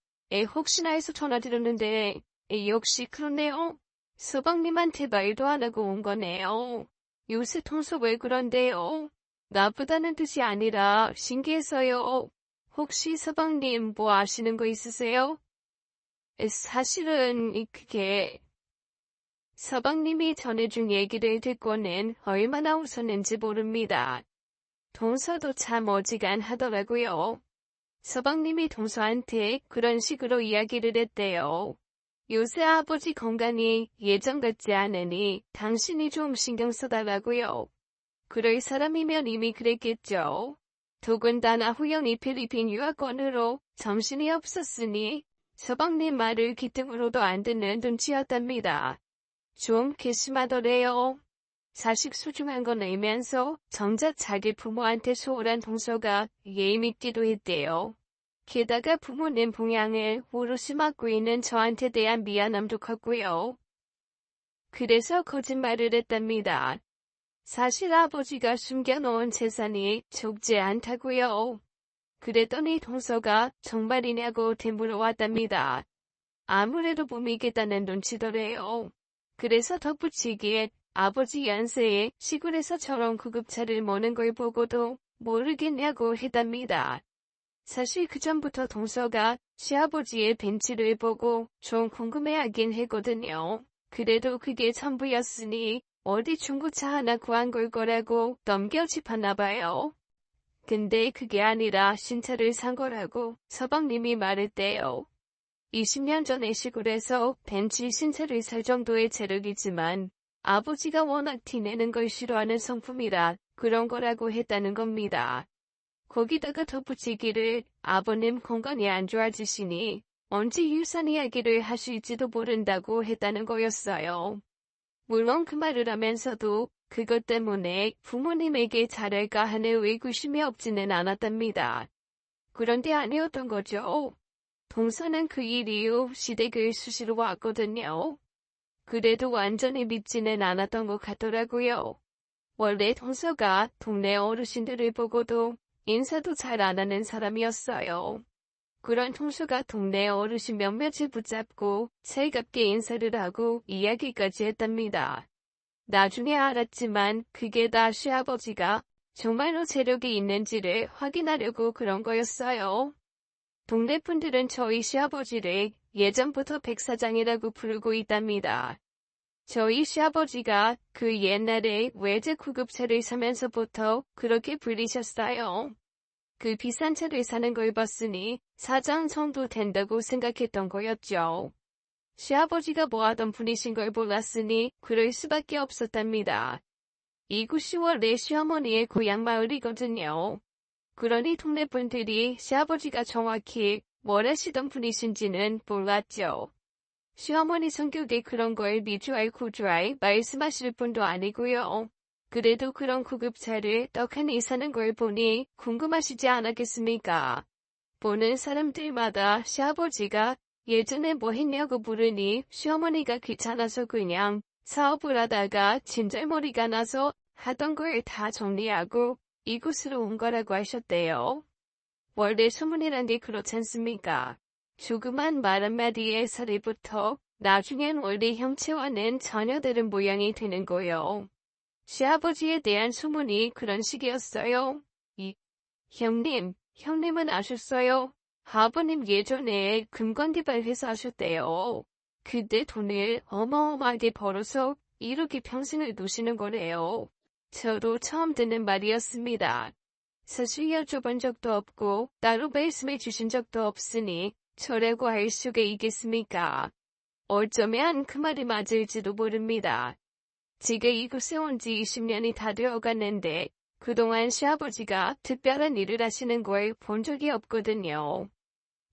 혹시나 해서 전화드렸는데 역시 그렇네요. 서방님한테 말도 안 하고 온 거네요. 요새 통수 왜 그런데요? 나쁘다는 뜻이 아니라 신기해서요. 혹시 서방님 뭐 아시는 거 있으세요? 사실은 그게 서방님이 전해준 얘기를 듣고는 얼마나 웃었는지 모릅니다. 동서도 참 어지간하더라고요. 서방님이 동서한테 그런 식으로 이야기를 했대요. 요새 아버지 건강이 예전 같지 않으니 당신이 좀 신경 써달라고요. 그럴 사람이면 이미 그랬겠죠. 더군다나 호영이 필리핀 유학원으로 정신이 없었으니 서방님 말을 귀등으로도 안 듣는 눈치였답니다. 좀 괘씸하더래요. 자식 소중한 건 알면서 정작 자기 부모한테 소홀한 동서가 예의 믿기도 했대요. 게다가 부모님 봉양을 오롯이 맡고 있는 저한테 대한 미안함도 컸고요. 그래서 거짓말을 했답니다. 사실 아버지가 숨겨놓은 재산이 적지 않다고요. 그랬더니 동서가 정말이냐고 되물어왔답니다. 아무래도 못 믿겠다는 눈치더래요. 그래서 덧붙이기에 아버지 연세에 시골에서 저런 구급차를 모는 걸 보고도 모르겠냐고 했답니다. 사실 그전부터 동서가 시아버지의 벤츠를 보고 좀 궁금해하긴 했거든요. 그래도 그게 전부였으니 어디 중고차 하나 구한 걸 거라고 넘겨짚었나 봐요. 근데 그게 아니라 신차를 산 거라고 서방님이 말했대요. 20년 전에 시골에서 벤츠 신차를 살 정도의 재력이지만 아버지가 워낙 티내는 걸 싫어하는 성품이라 그런 거라고 했다는 겁니다. 거기다가 덧붙이기를 아버님 건강이 안 좋아지시니 언제 유산 이야기를 하실지도 모른다고 했다는 거였어요. 물론 그 말을 하면서도 그것 때문에 부모님에게 잘할까 하는 의구심이 없지는 않았답니다. 그런데 아니었던 거죠. 동서는 그 일 이후 시댁을 수시로 왔거든요. 그래도 완전히 믿지는 않았던 것 같더라고요. 원래 동서가 동네 어르신들을 보고도 인사도 잘 안 하는 사람이었어요. 그런 통수가 동네 어르신 몇몇을 붙잡고 살갑게 인사를 하고 이야기까지 했답니다. 나중에 알았지만 그게 다 시아버지가 정말로 재력이 있는지를 확인하려고 그런 거였어요. 동네 분들은 저희 시아버지를 예전부터 백사장이라고 부르고 있답니다. 저희 시아버지가 그 옛날에 외제 구급차를 사면서부터 그렇게 불리셨어요. 그 비싼 차를 사는 걸 봤으니 사장 정도 된다고 생각했던 거였죠. 시아버지가 뭐 하던 분이신 걸 몰랐으니 그럴 수밖에 없었답니다. 이곳이 원래 시어머니의 고향 마을이거든요. 그러니 동네 분들이 시아버지가 정확히 뭘 하시던 분이신지는 몰랐죠. 시어머니 성격에 그런 걸 미주알 고주알 말씀하실 분도 아니고요. 그래도 그런 구급차를 떡하니 사는 걸 보니 궁금하시지 않았겠습니까? 보는 사람들마다 시아버지가 예전에 뭐 했냐고 물으니 시어머니가 귀찮아서 그냥 사업을 하다가 진절머리가 나서 하던 걸 다 정리하고 이곳으로 온 거라고 하셨대요. 원래 소문이란 게 그렇지 않습니까? 조그만 말 한마디에 살이부터 나중엔 원래 형체와는 전혀 다른 모양이 되는 거요. 시아버지에 대한 소문이 그런 식이었어요. 형님은 아셨어요? 아버님 예전에 금건디발 회사 하셨대요. 그때 돈을 어마어마하게 벌어서 이렇게 평생을 두시는 거래요. 저도 처음 듣는 말이었습니다. 사실 여쭤본 적도 없고 따로 말씀해 주신 적도 없으니 저라고 할 수가 있겠습니까? 어쩌면 그 말이 맞을지도 모릅니다. 제가 이곳에 온 지 20년이 다 되어갔는데 그동안 시아버지가 특별한 일을 하시는 걸 본 적이 없거든요.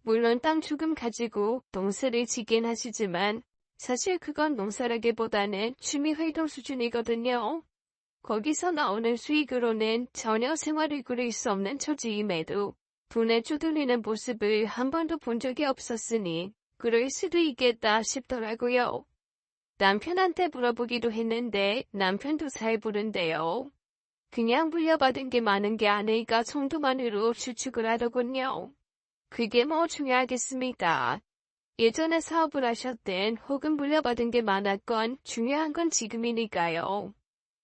물론 땅 조금 가지고 농사를 짓긴 하시지만 사실 그건 농사라기보다는 취미활동 수준이거든요. 거기서 나오는 수익으로는 전혀 생활을 꾸릴 수 없는 처지임에도 돈에 쪼들리는 모습을 한 번도 본 적이 없었으니 그럴 수도 있겠다 싶더라고요. 남편한테 물어보기도 했는데 남편도 잘 모른대요. 그냥 물려받은 게 많은 게 아닐까 정도만으로 추측을 하더군요. 그게 뭐 중요하겠습니까? 예전에 사업을 하셨든 혹은 물려받은 게 많았건 중요한 건 지금이니까요.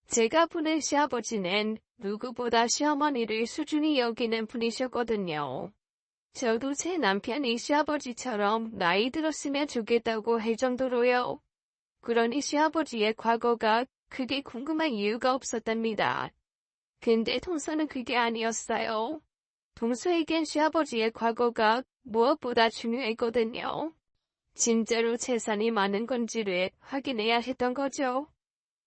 제가 보는 시아버지는 누구보다 시어머니를 소중히 여기는 분이셨거든요. 저도 제 남편이 시아버지처럼 나이 들었으면 좋겠다고 할 정도로요. 그러니 시아버지의 과거가 크게 궁금한 이유가 없었답니다. 근데 동서는 그게 아니었어요. 동서에겐 시아버지의 과거가 무엇보다 중요했거든요. 진짜로 재산이 많은 건지를 확인해야 했던 거죠.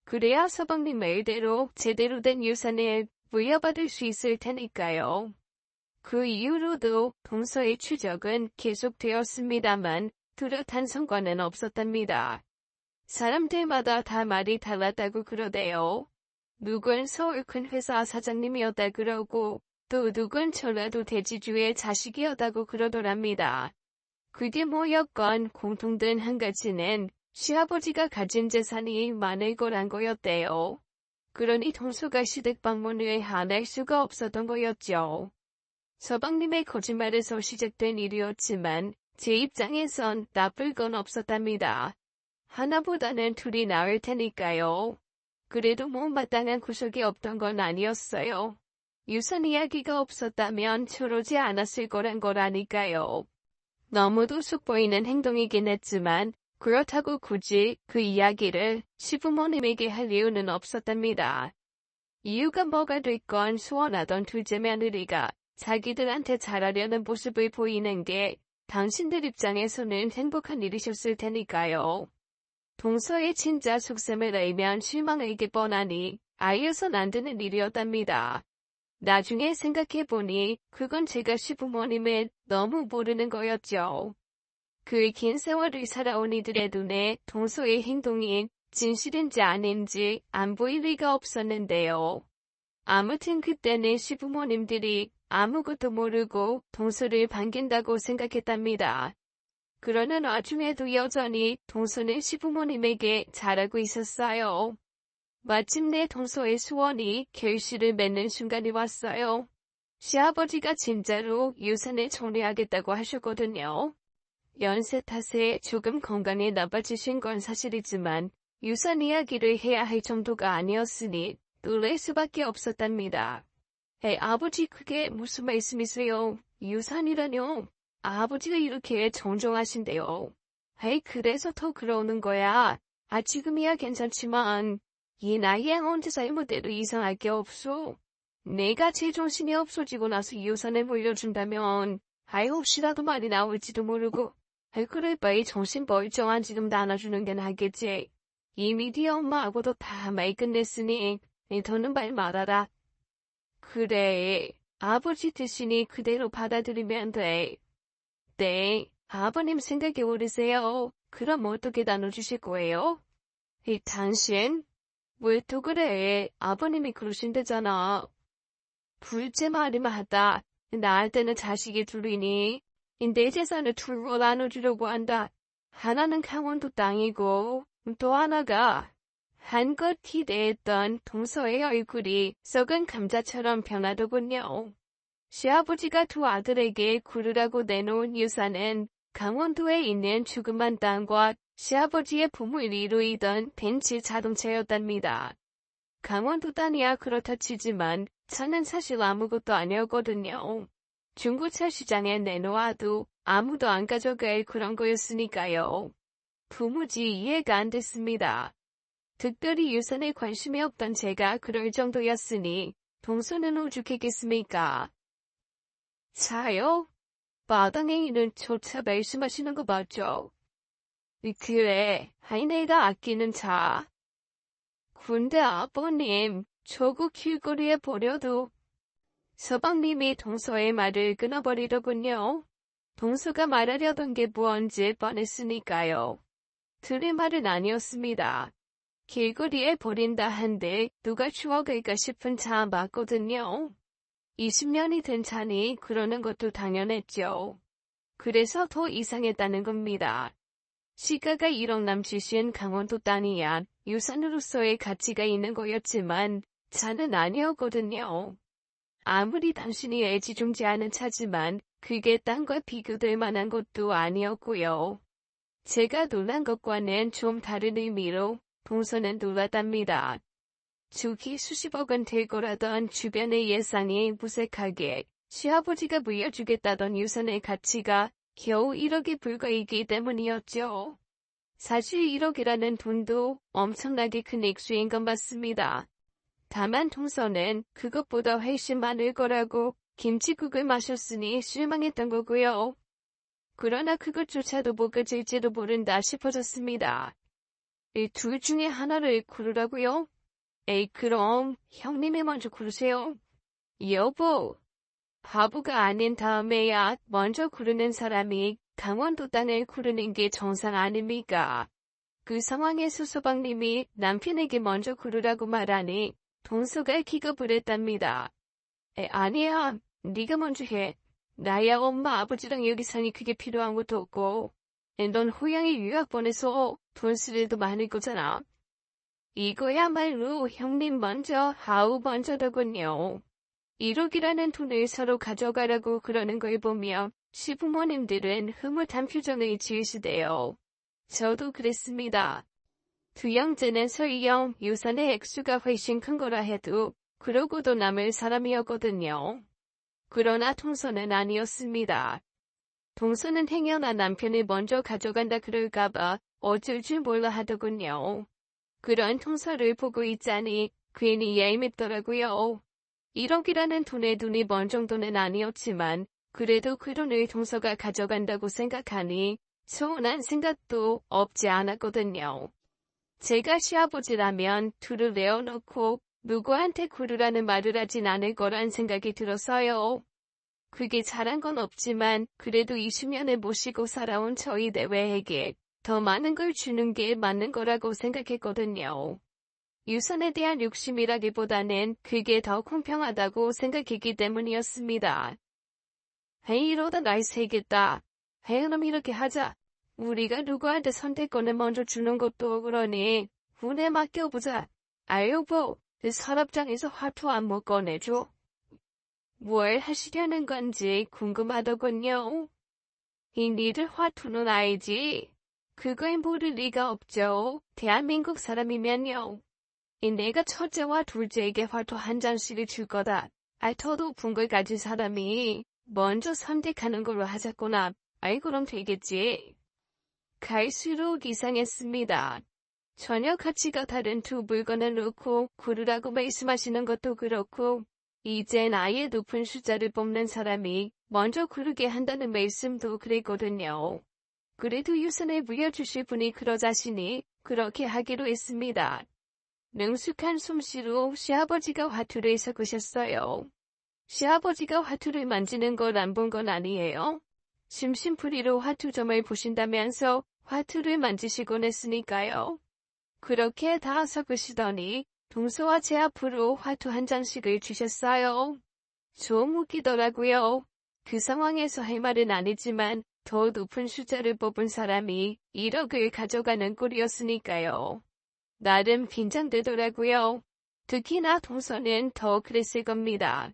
그래야 서방님 말대로 제대로 된 유산을 물려받을 수 있을 테니까요. 그 이후로도 동서의 추적은 계속되었습니다만 뚜렷한 성과는 없었답니다. 사람들마다 다 말이 달랐다고 그러대요. 누군 서울 큰 회사 사장님이었다 그러고 또 누군 전라도 대지주의 자식이었다고 그러더랍니다. 그게 뭐였건 공통된 한 가지는 시아버지가 가진 재산이 많을 거란 거였대요. 그러니 동서가 시댁 방문을 안 할 수가 없었던 거였죠. 서방님의 거짓말에서 시작된 일이었지만 제 입장에선 나쁠 건 없었답니다. 하나보다는 둘이 나을 테니까요. 그래도 뭐 마땅한 구석이 없던 건 아니었어요. 유산 이야기가 없었다면 저러지 않았을 거란 거라니까요. 너무도 속 보이는 행동이긴 했지만 그렇다고 굳이 그 이야기를 시부모님에게 할 이유는 없었답니다. 이유가 뭐가 됐건 소원하던 둘째 며느리가 자기들한테 잘하려는 모습을 보이는 게 당신들 입장에서는 행복한 일이셨을 테니까요. 동서의 진짜 속셈을 알면 실망하기 뻔하니 알려선 안 되는 일이었답니다. 나중에 생각해보니 그건 제가 시부모님을 너무 모르는 거였죠. 그 긴 세월을 살아온 이들의 눈에 동서의 행동이 진실인지 아닌지 안 보일 리가 없었는데요. 아무튼 그때는 시부모님들이 아무것도 모르고 동서를 반긴다고 생각했답니다. 그러는 와중에도 여전히 동서는 시부모님에게 잘하고 있었어요. 마침내 동서의 소원이 결실을 맺는 순간이 왔어요. 시아버지가 진짜로 유산을 정리하겠다고 하셨거든요. 연세 탓에 조금 건강이 나빠지신 건 사실이지만 유산 이야기를 해야 할 정도가 아니었으니 놀랄 수밖에 없었답니다. 아버지 그게 무슨 말씀이세요? 유산이라뇨? 아버지가 이렇게 정정하신대요. 그래서 더 그러는 거야. 지금이야 괜찮지만 이 나이에 언제 잘못해도 이상할 게 없어. 내가 제정신이 없어지고 나서 유산을 물려준다면 혹시라도 말이 나올지도 모르고 그래 빨리 정신 멀쩡한 지금 나눠주는 게 나겠지. 이미 네 엄마하고도 다 말 끝냈으니 더는 말 말아라. 그래, 아버지 뜻이니 그대로 받아들이면 돼. 네, 아버님 생각이 오르세요. 그럼 어떻게 나눠주실 거예요? 당신? 왜 또 그래? 아버님이 그러신대잖아. 둘째 말이 맞다. 낳을 때는 자식이 둘이니 내 재산을 둘로 나눠주려고 한다. 하나는 강원도 땅이고 또 하나가 한껏 기대했던 동서의 얼굴이 썩은 감자처럼 변하더군요. 시아버지가 두 아들에게 구르라고 내놓은 유산은 강원도에 있는 조그만 땅과 시아버지의 부모를 이루이던 벤츠 자동차였답니다. 강원도 땅이야 그렇다 치지만 차는 사실 아무것도 아니었거든요. 중고차 시장에 내놓아도 아무도 안 가져갈 그런 거였으니까요. 도무지 이해가 안 됐습니다. 특별히 유산에 관심이 없던 제가 그럴 정도였으니 동서는 오죽했겠습니까? 차요? 마당에 있는 저 차 말씀하시는 거 맞죠? 그래, 내가 아끼는 차. 근데 아버님, 저거 길거리에 버려도 서방님이 동서의 말을 끊어버리더군요. 동서가 말하려던 게 뭔지 뻔했으니까요. 들을 말은 아니었습니다. 길거리에 버린다 한데 누가 추억일까 싶은 차 맞거든요. 20년이 된 차니 그러는 것도 당연했죠. 그래서 더 이상했다는 겁니다. 시가가 1억 남짓인 강원도 땅이야 유산으로서의 가치가 있는 거였지만 차는 아니었거든요. 아무리 당신이 애지중지하는 차지만 그게 땅과 비교될 만한 것도 아니었고요. 제가 놀란 것과는 좀 다른 의미로 동서는 놀랐답니다. 주기 수십억 원 될 거라던 주변의 예상이 무색하게 시아버지가 물려주겠다던 유산의 가치가 겨우 1억에 불과이기 때문이었죠. 사실 1억이라는 돈도 엄청나게 큰 액수인 건 맞습니다. 다만 동서는 그것보다 훨씬 많을 거라고 김치국을 마셨으니 실망했던 거고요. 그러나 그것조차도 뭐가 될지도 모른다 싶어졌습니다. 이 둘 중에 하나를 고르라고요? 그럼 형님이 먼저 고르세요. 여보, 바보가 아닌 다음에야 먼저 고르는 사람이 강원도 땅을 고르는 게 정상 아닙니까? 그 상황에서 서방님이 남편에게 먼저 고르라고 말하니 동서가 기겁을 했답니다. 아니야, 네가 먼저 해. 나야 엄마 아버지랑 여기 사니 그게 필요한 것도 없고 넌 호양이 유학 보내서 돈 쓸 일도 많을 거잖아. 이거야말로 형님 먼저 하우 먼저더군요. 1억이라는 돈을 서로 가져가라고 그러는 걸 보며 시부모님들은 흐뭇한 표정을 지으시대요. 저도 그랬습니다. 두 형제는 설령 유산의 액수가 훨씬 큰 거라 해도 그러고도 남을 사람이었거든요. 그러나 동서는 아니었습니다. 동서는 행여나 남편을 먼저 가져간다 그럴까봐 어쩔 줄 몰라 하더군요. 그런 동서를 보고 있자니 괜히 얄밉더라고요. 1억이라는 돈에 눈이 먼 정도는 아니었지만 그래도 그 돈을 동서가 가져간다고 생각하니 서운한 생각도 없지 않았거든요. 제가 시아버지라면 둘을 내어놓고 누구한테 고르라는 말을 하진 않을 거란 생각이 들어서요. 그게 잘한 건 없지만 그래도 20년을 모시고 살아온 저희 내외에게 더 많은 걸 주는 게 맞는 거라고 생각했거든요. 유산에 대한 욕심이라기보다는 그게 더 공평하다고 생각했기 때문이었습니다. 이러다 날 새겠다. 그럼 이렇게 하자. 우리가 누구한테 선택권을 먼저 주는 것도 그러니 운에 맡겨보자. 여보, 서랍장에서 화투 안 못 꺼내줘. 뭘 하시려는 건지 궁금하더군요. 이 니들 화투는 알지? 그걸 모를 리가 없죠. 대한민국 사람이면요. 이 내가 첫째와 둘째에게 화투 한 장씩을 줄 거다. 더 높은 걸 가진 사람이 먼저 선택하는 걸로 하자꾸나. 아이 그럼 되겠지. 갈수록 이상했습니다. 전혀 가치가 다른 두 물건을 놓고 고르라고 말씀하시는 것도 그렇고 이젠 아예 높은 숫자를 뽑는 사람이 먼저 고르게 한다는 말씀도 그랬거든요. 그래도 유선을 물려주실 분이 그러자시니 그렇게 하기로 했습니다. 능숙한 솜씨로 시아버지가 화투를 섞으셨어요. 시아버지가 화투를 만지는 걸 안 본 건 아니에요. 심심풀이로 화투점을 보신다면서 화투를 만지시곤 했으니까요. 그렇게 다 섞으시더니 동서와 제 앞으로 화투 한 장씩을 주셨어요. 좀 웃기더라고요. 그 상황에서 할 말은 아니지만 더 높은 숫자를 뽑은 사람이 1억을 가져가는 꼴이었으니까요. 나름 긴장되더라고요. 특히나 동서는 더 그랬을 겁니다.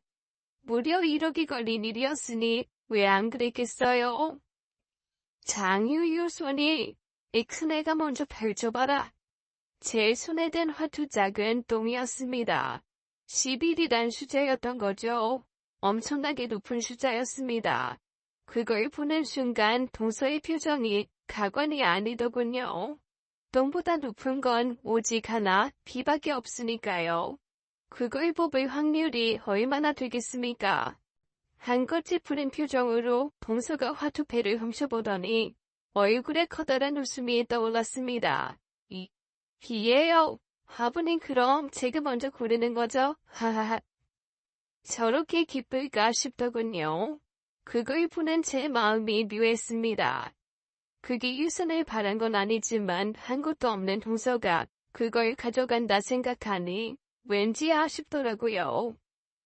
무려 1억이 걸린 일이었으니 왜 안 그랬겠어요? 장유유 손이 이 큰애가 먼저 펼쳐봐라. 제 손에 든 화투짝은 똥이었습니다. 11이란 숫자였던 거죠. 엄청나게 높은 숫자였습니다. 그걸 보는 순간 동서의 표정이 가관이 아니더군요. 똥보다 높은 건 오직 하나, 비밖에 없으니까요. 그걸 뽑을 확률이 얼마나 되겠습니까? 한껏 푸른 표정으로 동서가 화투패를 훔쳐보더니 얼굴에 커다란 웃음이 떠올랐습니다. 비예요. 아버님 그럼 제가 먼저 고르는 거죠? 하하하. 저렇게 기쁠까 싶더군요. 그걸 보는 제 마음이 묘했습니다. 그게 유선을 바란 건 아니지만 한 것도 없는 동서가 그걸 가져간다 생각하니 왠지 아쉽더라고요.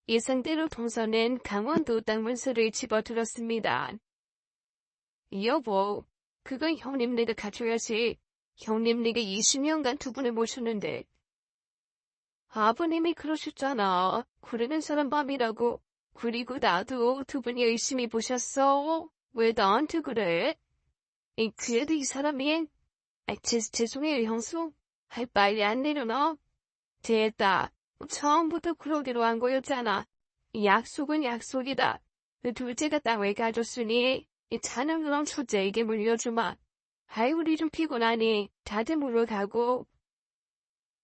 예상대로 동서는 강원도 땅 문서를 집어들었습니다. 여보, 그건 형님네가 가져야지. 형님네가 20년간 두 분을 모셨는데. 아버님이 그러셨잖아. 고르는 사람 맘이라고. 그리고 나도 두 분이 열심히 보셨어. 왜 나한테 그래? 그래도 이 사람이 죄송해요 형수. 빨리 안 내려놔. 됐다. 처음부터 그러기로 한 거였잖아. 약속은 약속이다. 둘째가 땅을 가졌으니 이 차는 그럼 첫째에게 물려주마. 우리 좀 피곤하니 다들 물러가고.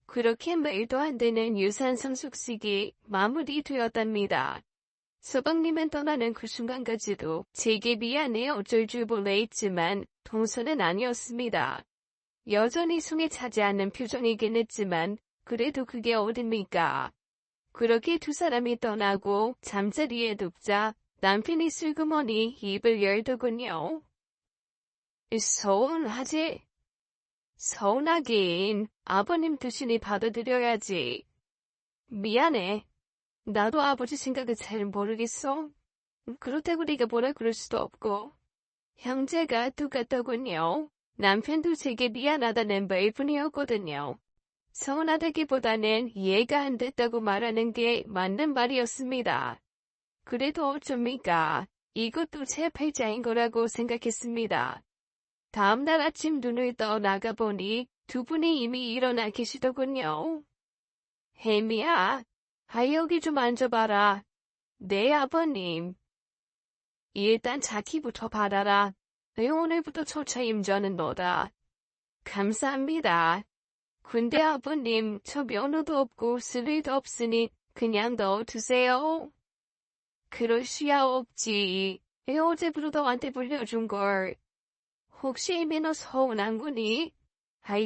그렇게 말도 안 되는 유산 상속식이 마무리되었답니다. 서방님은 떠나는 그 순간까지도 제게 미안해 어쩔 줄 몰라 했지만 동서는 아니었습니다. 여전히 송에 차지 않는 표정이긴 했지만 그래도 그게 어딥니까? 그렇게 두 사람이 떠나고 잠자리에 눕자 남편이 슬그머니 입을 열더군요. 서운하지? 서운하긴 아버님 뜻이니 받아들여야지. 미안해. 나도 아버지 생각을 잘 모르겠어. 그렇다고 네가 뭐라 그럴 수도 없고. 형제가 똑같더군요. 남편도 제게 미안하다는 말뿐이었거든요. 서운하다기보다는 이해가 안 됐다고 말하는 게 맞는 말이었습니다. 그래도 어쩝니까? 이것도 제 팔자인 거라고 생각했습니다. 다음날 아침 눈을 떠 나가보니 두 분이 이미 일어나 계시더군요. 혜미야, 여기 좀 앉아봐라. 네, 아버님. 일단 자기부터 받아라. 오늘부터 첫 차임자는 너다. 감사합니다. 근데 아버님, 저 면허도 없고 쓸 일도 없으니 그냥 넣어두세요. 그럴 수야 없지. 어제부터 너한테 불려준 걸. 혹시 면허 서운한 거니?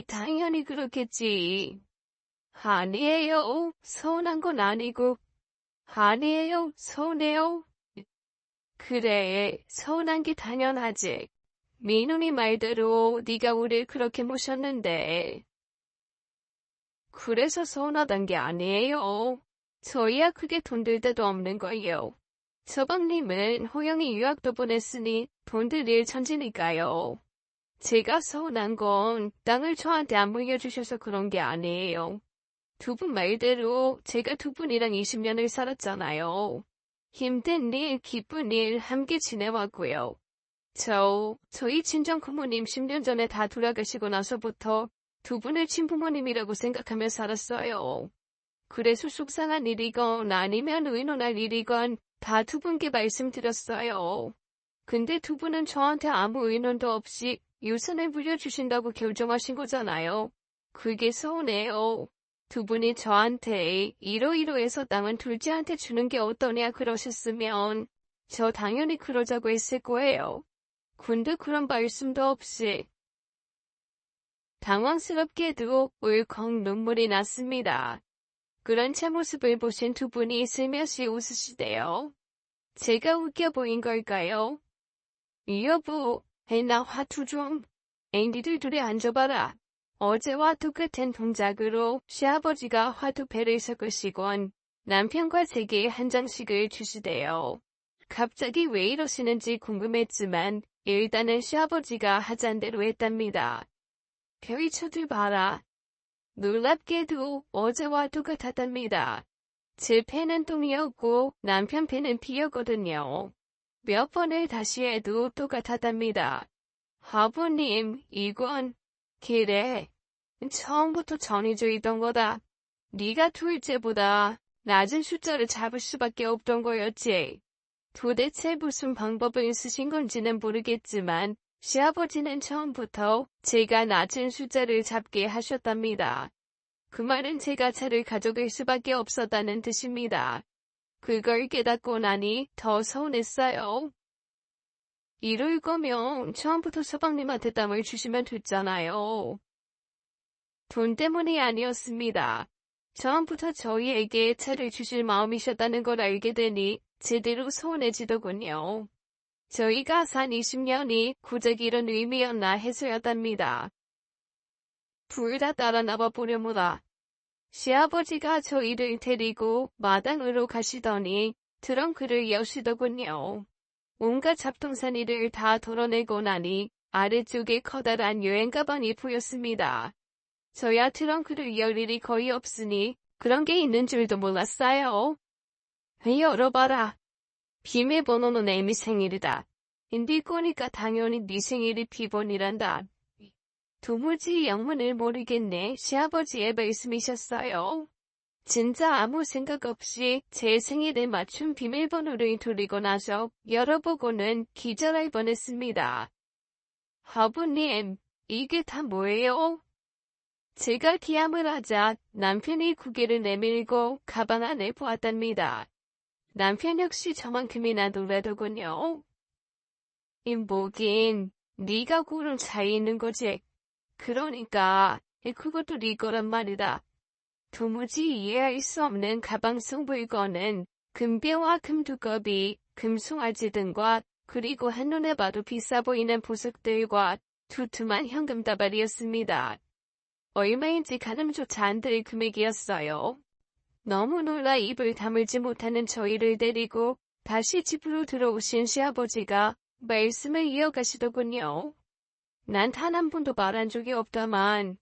당연히 그렇겠지. 아니에요. 서운한 건 아니고. 아니에요. 서운해요. 그래, 서운한 게 당연하지. 민훈이 말대로 네가 우릴 그렇게 모셨는데. 그래서 서운하단 게 아니에요. 저희야 그게 돈 들 데도 없는 거예요. 서방님은 호영이 유학도 보냈으니 돈 들 일 천지니까요. 제가 서운한 건 땅을 저한테 안 물려주셔서 그런 게 아니에요. 두 분 말대로 제가 두 분이랑 20년을 살았잖아요. 힘든 일, 기쁜 일 함께 지내왔고요. 저희 친정 부모님 10년 전에 다 돌아가시고 나서부터 두 분을 친부모님이라고 생각하며 살았어요. 그래서 속상한 일이건 아니면 의논할 일이건 다 두 분께 말씀드렸어요. 근데 두 분은 저한테 아무 의논도 없이 유산을 물려주신다고 결정하신 거잖아요. 그게 서운해요. 두 분이 저한테 이러이러해서 땅은 둘째한테 주는 게 어떠냐 그러셨으면 저 당연히 그러자고 했을 거예요. 근데 그런 말씀도 없이 당황스럽게도 울컥 눈물이 났습니다. 그런 제 모습을 보신 두 분이 슬며시 웃으시대요. 제가 웃겨 보인 걸까요? 여보, 나 화투 좀. 니들 둘이 앉아봐라. 어제와 똑같은 동작으로 시아버지가 화투패를 섞으시곤 남편과 제게 한 장씩을 주시대요. 갑자기 왜 이러시는지 궁금했지만 일단은 시아버지가 하잔 대로 했답니다. 별이 쳐들 봐라. 놀랍게도 어제와 똑같았답니다. 제 패는 똥이었고 남편 패는 피였거든요. 몇 번을 다시 해도 똑같았답니다. 아버님, 이건 그래. 처음부터 정해져 있던 거다. 네가 둘째보다 낮은 숫자를 잡을 수밖에 없던 거였지. 도대체 무슨 방법을 쓰신 건지는 모르겠지만 시아버지는 처음부터 제가 낮은 숫자를 잡게 하셨답니다. 그 말은 제가 차를 가져갈 수밖에 없었다는 뜻입니다. 그걸 깨닫고 나니 더 서운했어요. 이럴 거면 처음부터 서방님한테 땅을 주시면 됐잖아요. 돈 때문이 아니었습니다. 처음부터 저희에게 차를 주실 마음이셨다는 걸 알게 되니 제대로 서운해지더군요. 저희가 산 20년이 고작 이런 의미였나 해서였답니다. 둘 다 따라 나와 보려무라. 시아버지가 저희를 데리고 마당으로 가시더니 트렁크를 여시더군요. 온갖 잡동사니를 다 덜어내고 나니 아래쪽에 커다란 여행 가방이 보였습니다. 저야 트렁크를 열 일이 거의 없으니 그런 게 있는 줄도 몰랐어요. 열어봐라. 비밀번호는 애미 생일이다. 인디 꼬니까 당연히 네 생일이 비번이란다. 도무지 영문을 모르겠네. 시아버지의 말씀이셨어요. 진짜 아무 생각 없이 제 생일에 맞춘 비밀번호를 돌리고 나서 열어보고는 기절할 뻔했습니다. 아버님, 이게 다 뭐예요? 제가 기함을 하자 남편이 고개를 내밀고 가방 안에 보았답니다. 남편 역시 저만큼이나 놀라더군요. 뭐긴, 네가 고른 차에 있는 거지. 그러니까 그것도 네 거란 말이다. 도무지 이해할 수 없는 가방속 물건은 금배와 금두꺼비, 금송아지 등과 그리고 한눈에 봐도 비싸 보이는 보석들과 두툼한 현금 다발이었습니다. 얼마인지 가늠조차 안 될 금액이었어요. 너무 놀라 입을 다물지 못하는 저희를 데리고 다시 집으로 들어오신 시아버지가 말씀을 이어가시더군요. 난 단 한 번도 말한 적이 없다만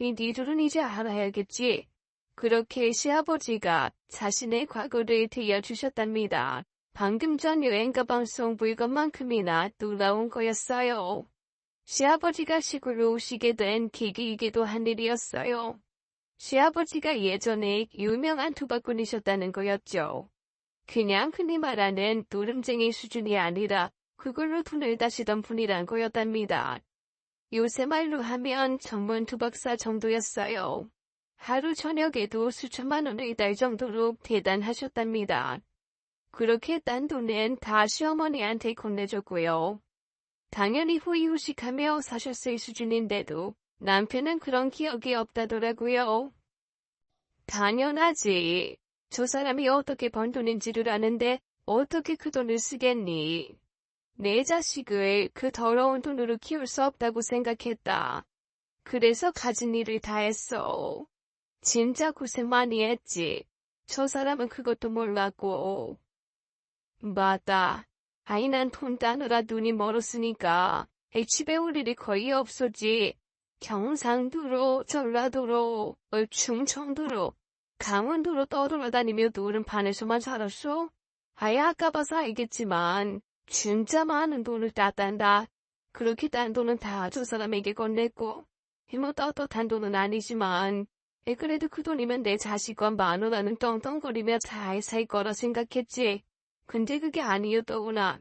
니들은 이제 알아야겠지. 그렇게 시아버지가 자신의 과거를 들려주셨답니다. 방금 전 여행 가방 속 물건만큼이나 놀라운 거였어요. 시아버지가 시골로 오시게 된 계기이기도 한 일이었어요. 시아버지가 예전에 유명한 투박꾼이셨다는 거였죠. 그냥 흔히 말하는 노름쟁이 수준이 아니라 그걸로 돈을 다시던 분이란 거였답니다. 요새 말로 하면 전문 투박사 정도였어요. 하루 저녁에도 수천만 원을 달 정도로 대단하셨답니다. 그렇게 딴 돈은 다 시어머니한테 건네줬고요. 당연히 후이후식하며 사셨을 수준인데도 남편은 그런 기억이 없다더라고요. 당연하지. 저 사람이 어떻게 번 돈인지를 아는데 어떻게 그 돈을 쓰겠니? 내 자식을 그 더러운 돈으로 키울 수 없다고 생각했다. 그래서 가진 일을 다 했어. 진짜 고생 많이 했지. 저 사람은 그것도 몰랐고. 맞다. 아이 난 돈 따느라 눈이 멀었으니까 집에 올 일이 거의 없었지. 경상도로, 전라도로, 충청도로, 강원도로 떠돌아다니며 노름판에서만 살았어? 아까 봐서 알겠지만 진짜 많은 돈을 땄단다. 그렇게 딴 돈은 다 두 사람에게 건넸고 뭐 떳떳한 돈은 아니지만 그래도 그 돈이면 내 자식과 마누라는 떵떵거리며 잘 살 거라 생각했지. 근데 그게 아니었더구나.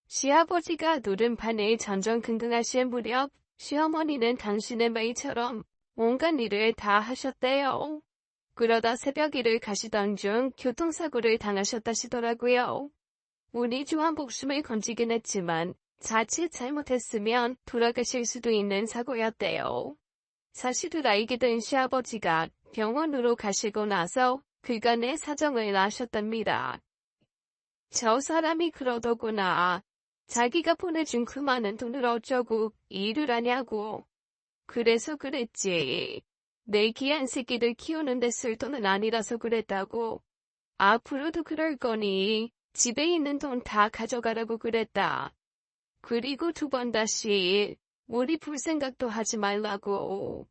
시아버지가 노름판에 전전긍긍하실 무렵 시어머니는 당신의 말처럼 온갖 일을 다 하셨대요. 그러다 새벽 일을 가시던 중 교통사고를 당하셨다시더라고요. 운이 좋아 목숨을 건지긴 했지만 자칫 잘못했으면 돌아가실 수도 있는 사고였대요. 사실을 알게 된 시아버지가 병원으로 가시고 나서 그간의 사정을 아셨답니다. 저 사람이 그러더구나. 자기가 보내준 그 많은 돈을 어쩌고 일을 하냐고. 그래서 그랬지. 내 귀한 새끼들 키우는데 쓸 돈은 아니라서 그랬다고. 앞으로도 그럴 거니 집에 있는 돈 다 가져가라고 그랬다. 그리고 두 번 다시 우리 볼 생각도 하지 말라고.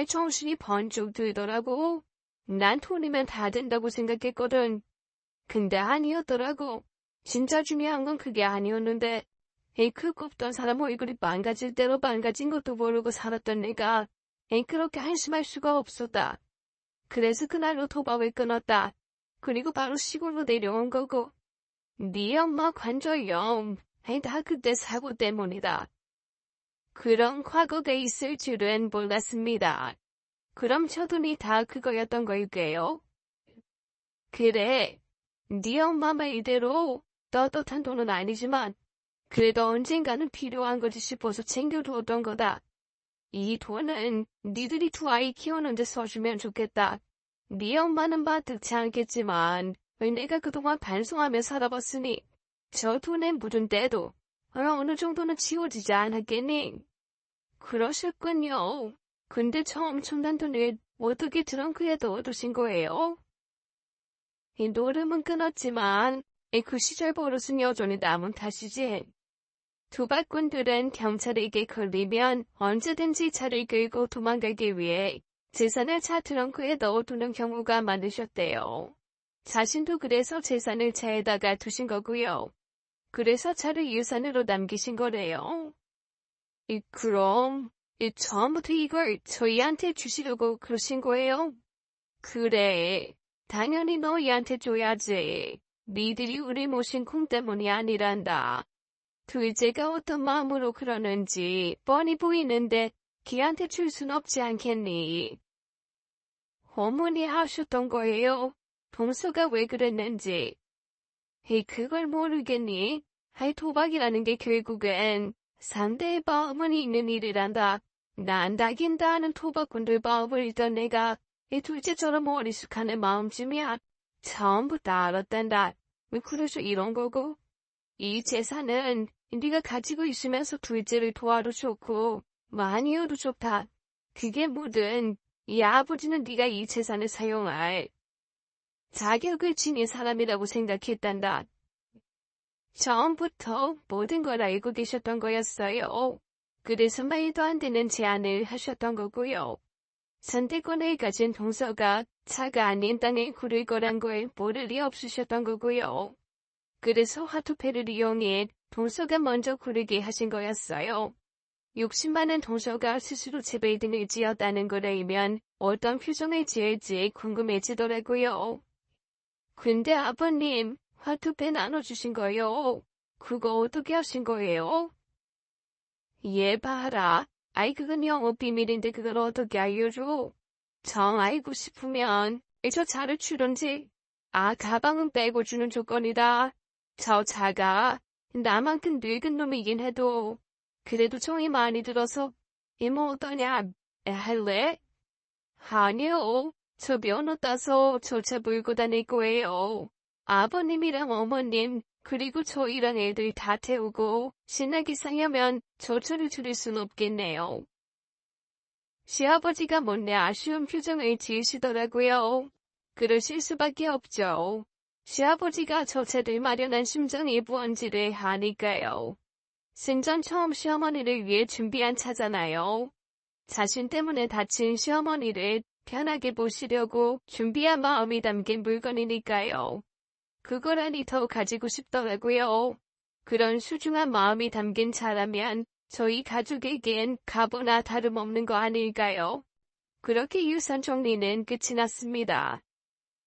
정신이 번쩍 들더라고. 난 돈이면 다 된다고 생각했거든. 근데 아니었더라고. 진짜 중요한 건 그게 아니었는데 그 꼽던 사람 얼굴이 망가질 대로 망가진 것도 모르고 살았던 내가 그렇게 한심할 수가 없었다. 그래서 그날로 도박을 끊었다. 그리고 바로 시골로 내려온 거고. 네 엄마 관절염 다 그때 사고 때문이다. 그런 과거가 있을 줄은 몰랐습니다. 그럼 저 돈이 다 그거였던 걸게요. 그래. 네 엄마 말대로 떳떳한 돈은 아니지만 그래도 언젠가는 필요한 거지 싶어서 챙겨두었던 거다. 이 돈은 니들이 두 아이 키우는데 써주면 좋겠다. 네 엄마는 마뜩치 않겠지만 내가 그동안 반성하며 살아봤으니 저 돈에 묻은 때도 어느 정도는 지워지지 않았겠니? 그러셨군요. 근데 저 엄청난 돈을 어떻게 트렁크에 넣어두신 거예요? 이 노름은 끊었지만 그 시절 버릇은 여전히 남은 탓이지. 도박꾼들은 경찰에게 걸리면 언제든지 차를 끌고 도망가기 위해 재산을 차 트렁크에 넣어두는 경우가 많으셨대요. 자신도 그래서 재산을 차에다가 두신 거고요. 그래서 차를 유산으로 남기신 거래요. 그럼 처음부터 이걸 저희한테 주시려고 그러신 거예요? 그래. 당연히 너희한테 줘야지. 니들이 우리 모신 콩 때문이 아니란다. 둘째가 어떤 마음으로 그러는지 뻔히 보이는데 걔한테 줄 순 없지 않겠니? 어머니 하셨던 거예요. 동서가 왜 그랬는지. 그걸 모르겠니? 도박이라는 게 결국엔 상대의 마음이 있는 일이란다. 난다긴다 하는 도박꾼들 마음을 읽던 내가 둘째처럼 어리숙한 마음쯤이야. 처음부터 알았단다. 그래서 이런 거고. 이 재산은 네가 가지고 있으면서 둘째를 도와도 좋고 많이어도 좋다. 그게 뭐든 이 아버지는 네가 이 재산을 사용할 자격을 지닌 사람이라고 생각했단다. 처음부터 모든 걸 알고 계셨던 거였어요. 그래서 말도 안 되는 제안을 하셨던 거고요. 선택권을 가진 동서가 차가 아닌 땅에 구를 거란 걸 모를 리 없으셨던 거고요. 그래서 화투패를 이용해 동서가 먼저 구르게 하신 거였어요. 욕심 많은 동서가 스스로 재벌 등을 지었다는 걸 알면 어떤 표정을 지을지 궁금해지더라고요. 근데 아버님, 화투패 나눠주신 거요. 그거 어떻게 하신 거예요? 봐라. 그건 영업 비밀인데 그걸 어떻게 알려줘? 정 알고 싶으면 저 차를 주던지. 가방은 빼고 주는 조건이다. 저 차가 나만큼 늙은 놈이긴 해도 그래도 정이 많이 들어서 뭐 어떠냐? 할래? 아니요. 저 면허 따서 저 차 몰고 다닐 거예요. 아버님이랑 어머님 그리고 저희랑 애들 다 태우고 신나게 사려면 저 차를 줄일 순 없겠네요. 시아버지가 못내 아쉬운 표정을 지으시더라고요. 그러실 수밖에 없죠. 시아버지가 저 차를 마련한 심정이 무언지를 아니까요. 생전 처음 시어머니를 위해 준비한 차잖아요. 자신 때문에 다친 시어머니를 편하게 보시려고 준비한 마음이 담긴 물건이니까요. 그거라니 더 가지고 싶더라고요. 그런 소중한 마음이 담긴 차라면 저희 가족에겐 가보나 다름없는 거 아닐까요? 그렇게 유산 정리는 끝이 났습니다.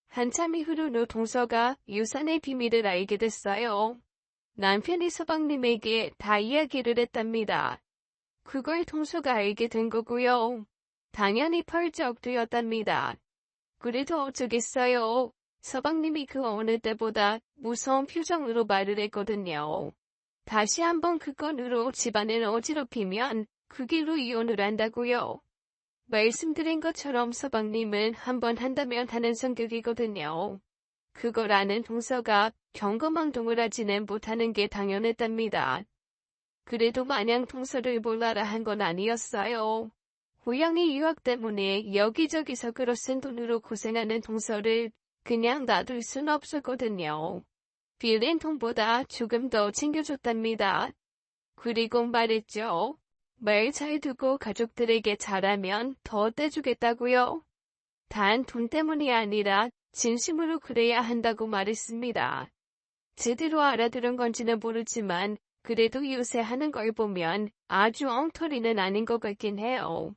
한참 이후로 노 동서가 유산의 비밀을 알게 됐어요. 남편이 서방님에게 다 이야기를 했답니다. 그걸 동서가 알게 된 거고요. 당연히 펄쩍 뛰었답니다. 그래도 어쩌겠어요. 서방님이 그 어느 때보다 무서운 표정으로 말을 했거든요. 다시 한번 그 건으로 집안을 어지럽히면 그 길로 이혼을 한다고요. 말씀드린 것처럼 서방님은 한번 한다면 하는 성격이거든요. 그걸 아는 동서가 경거망동을 하지는 못하는 게 당연했답니다. 그래도 마냥 동서를 몰라라 한 건 아니었어요. 고양이 유학 때문에 여기저기서 끌어쓴 돈으로 고생하는 동서를 그냥 놔둘 순 없었거든요. 빌린 돈보다 조금 더 챙겨줬답니다. 그리고 말했죠. 말 잘 두고 가족들에게 잘하면 더 떼주겠다고요. 단 돈 때문이 아니라 진심으로 그래야 한다고 말했습니다. 제대로 알아들은 건지는 모르지만 그래도 요새 하는 걸 보면 아주 엉터리는 아닌 것 같긴 해요.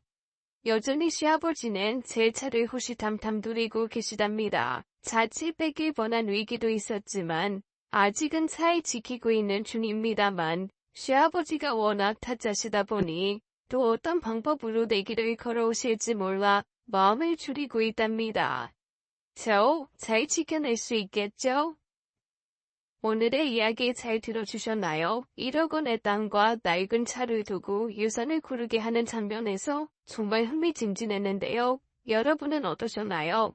여전히 시아버지는 제 차를 호시탐탐 누리고 계시답니다. 자칫 뺏길 뻔한 위기도 있었지만 아직은 잘 지키고 있는 중입니다만 시아버지가 워낙 타짜시다 보니 또 어떤 방법으로 내기를 걸어오실지 몰라 마음을 줄이고 있답니다. 저 잘 지켜낼 수 있겠죠? 오늘의 이야기 잘 들어주셨나요? 1억 원의 땅과 낡은 차를 두고 유산을 고르게 하는 장면에서 정말 흥미진진했는데요. 여러분은 어떠셨나요?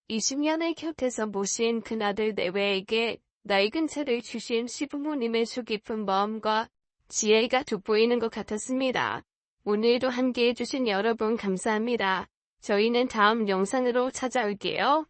20년을 곁에서 모신 큰아들 내외에게 낡은 차를 주신 시부모님의 속 깊은 마음과 지혜가 돋보이는 것 같았습니다. 오늘도 함께해 주신 여러분 감사합니다. 저희는 다음 영상으로 찾아올게요.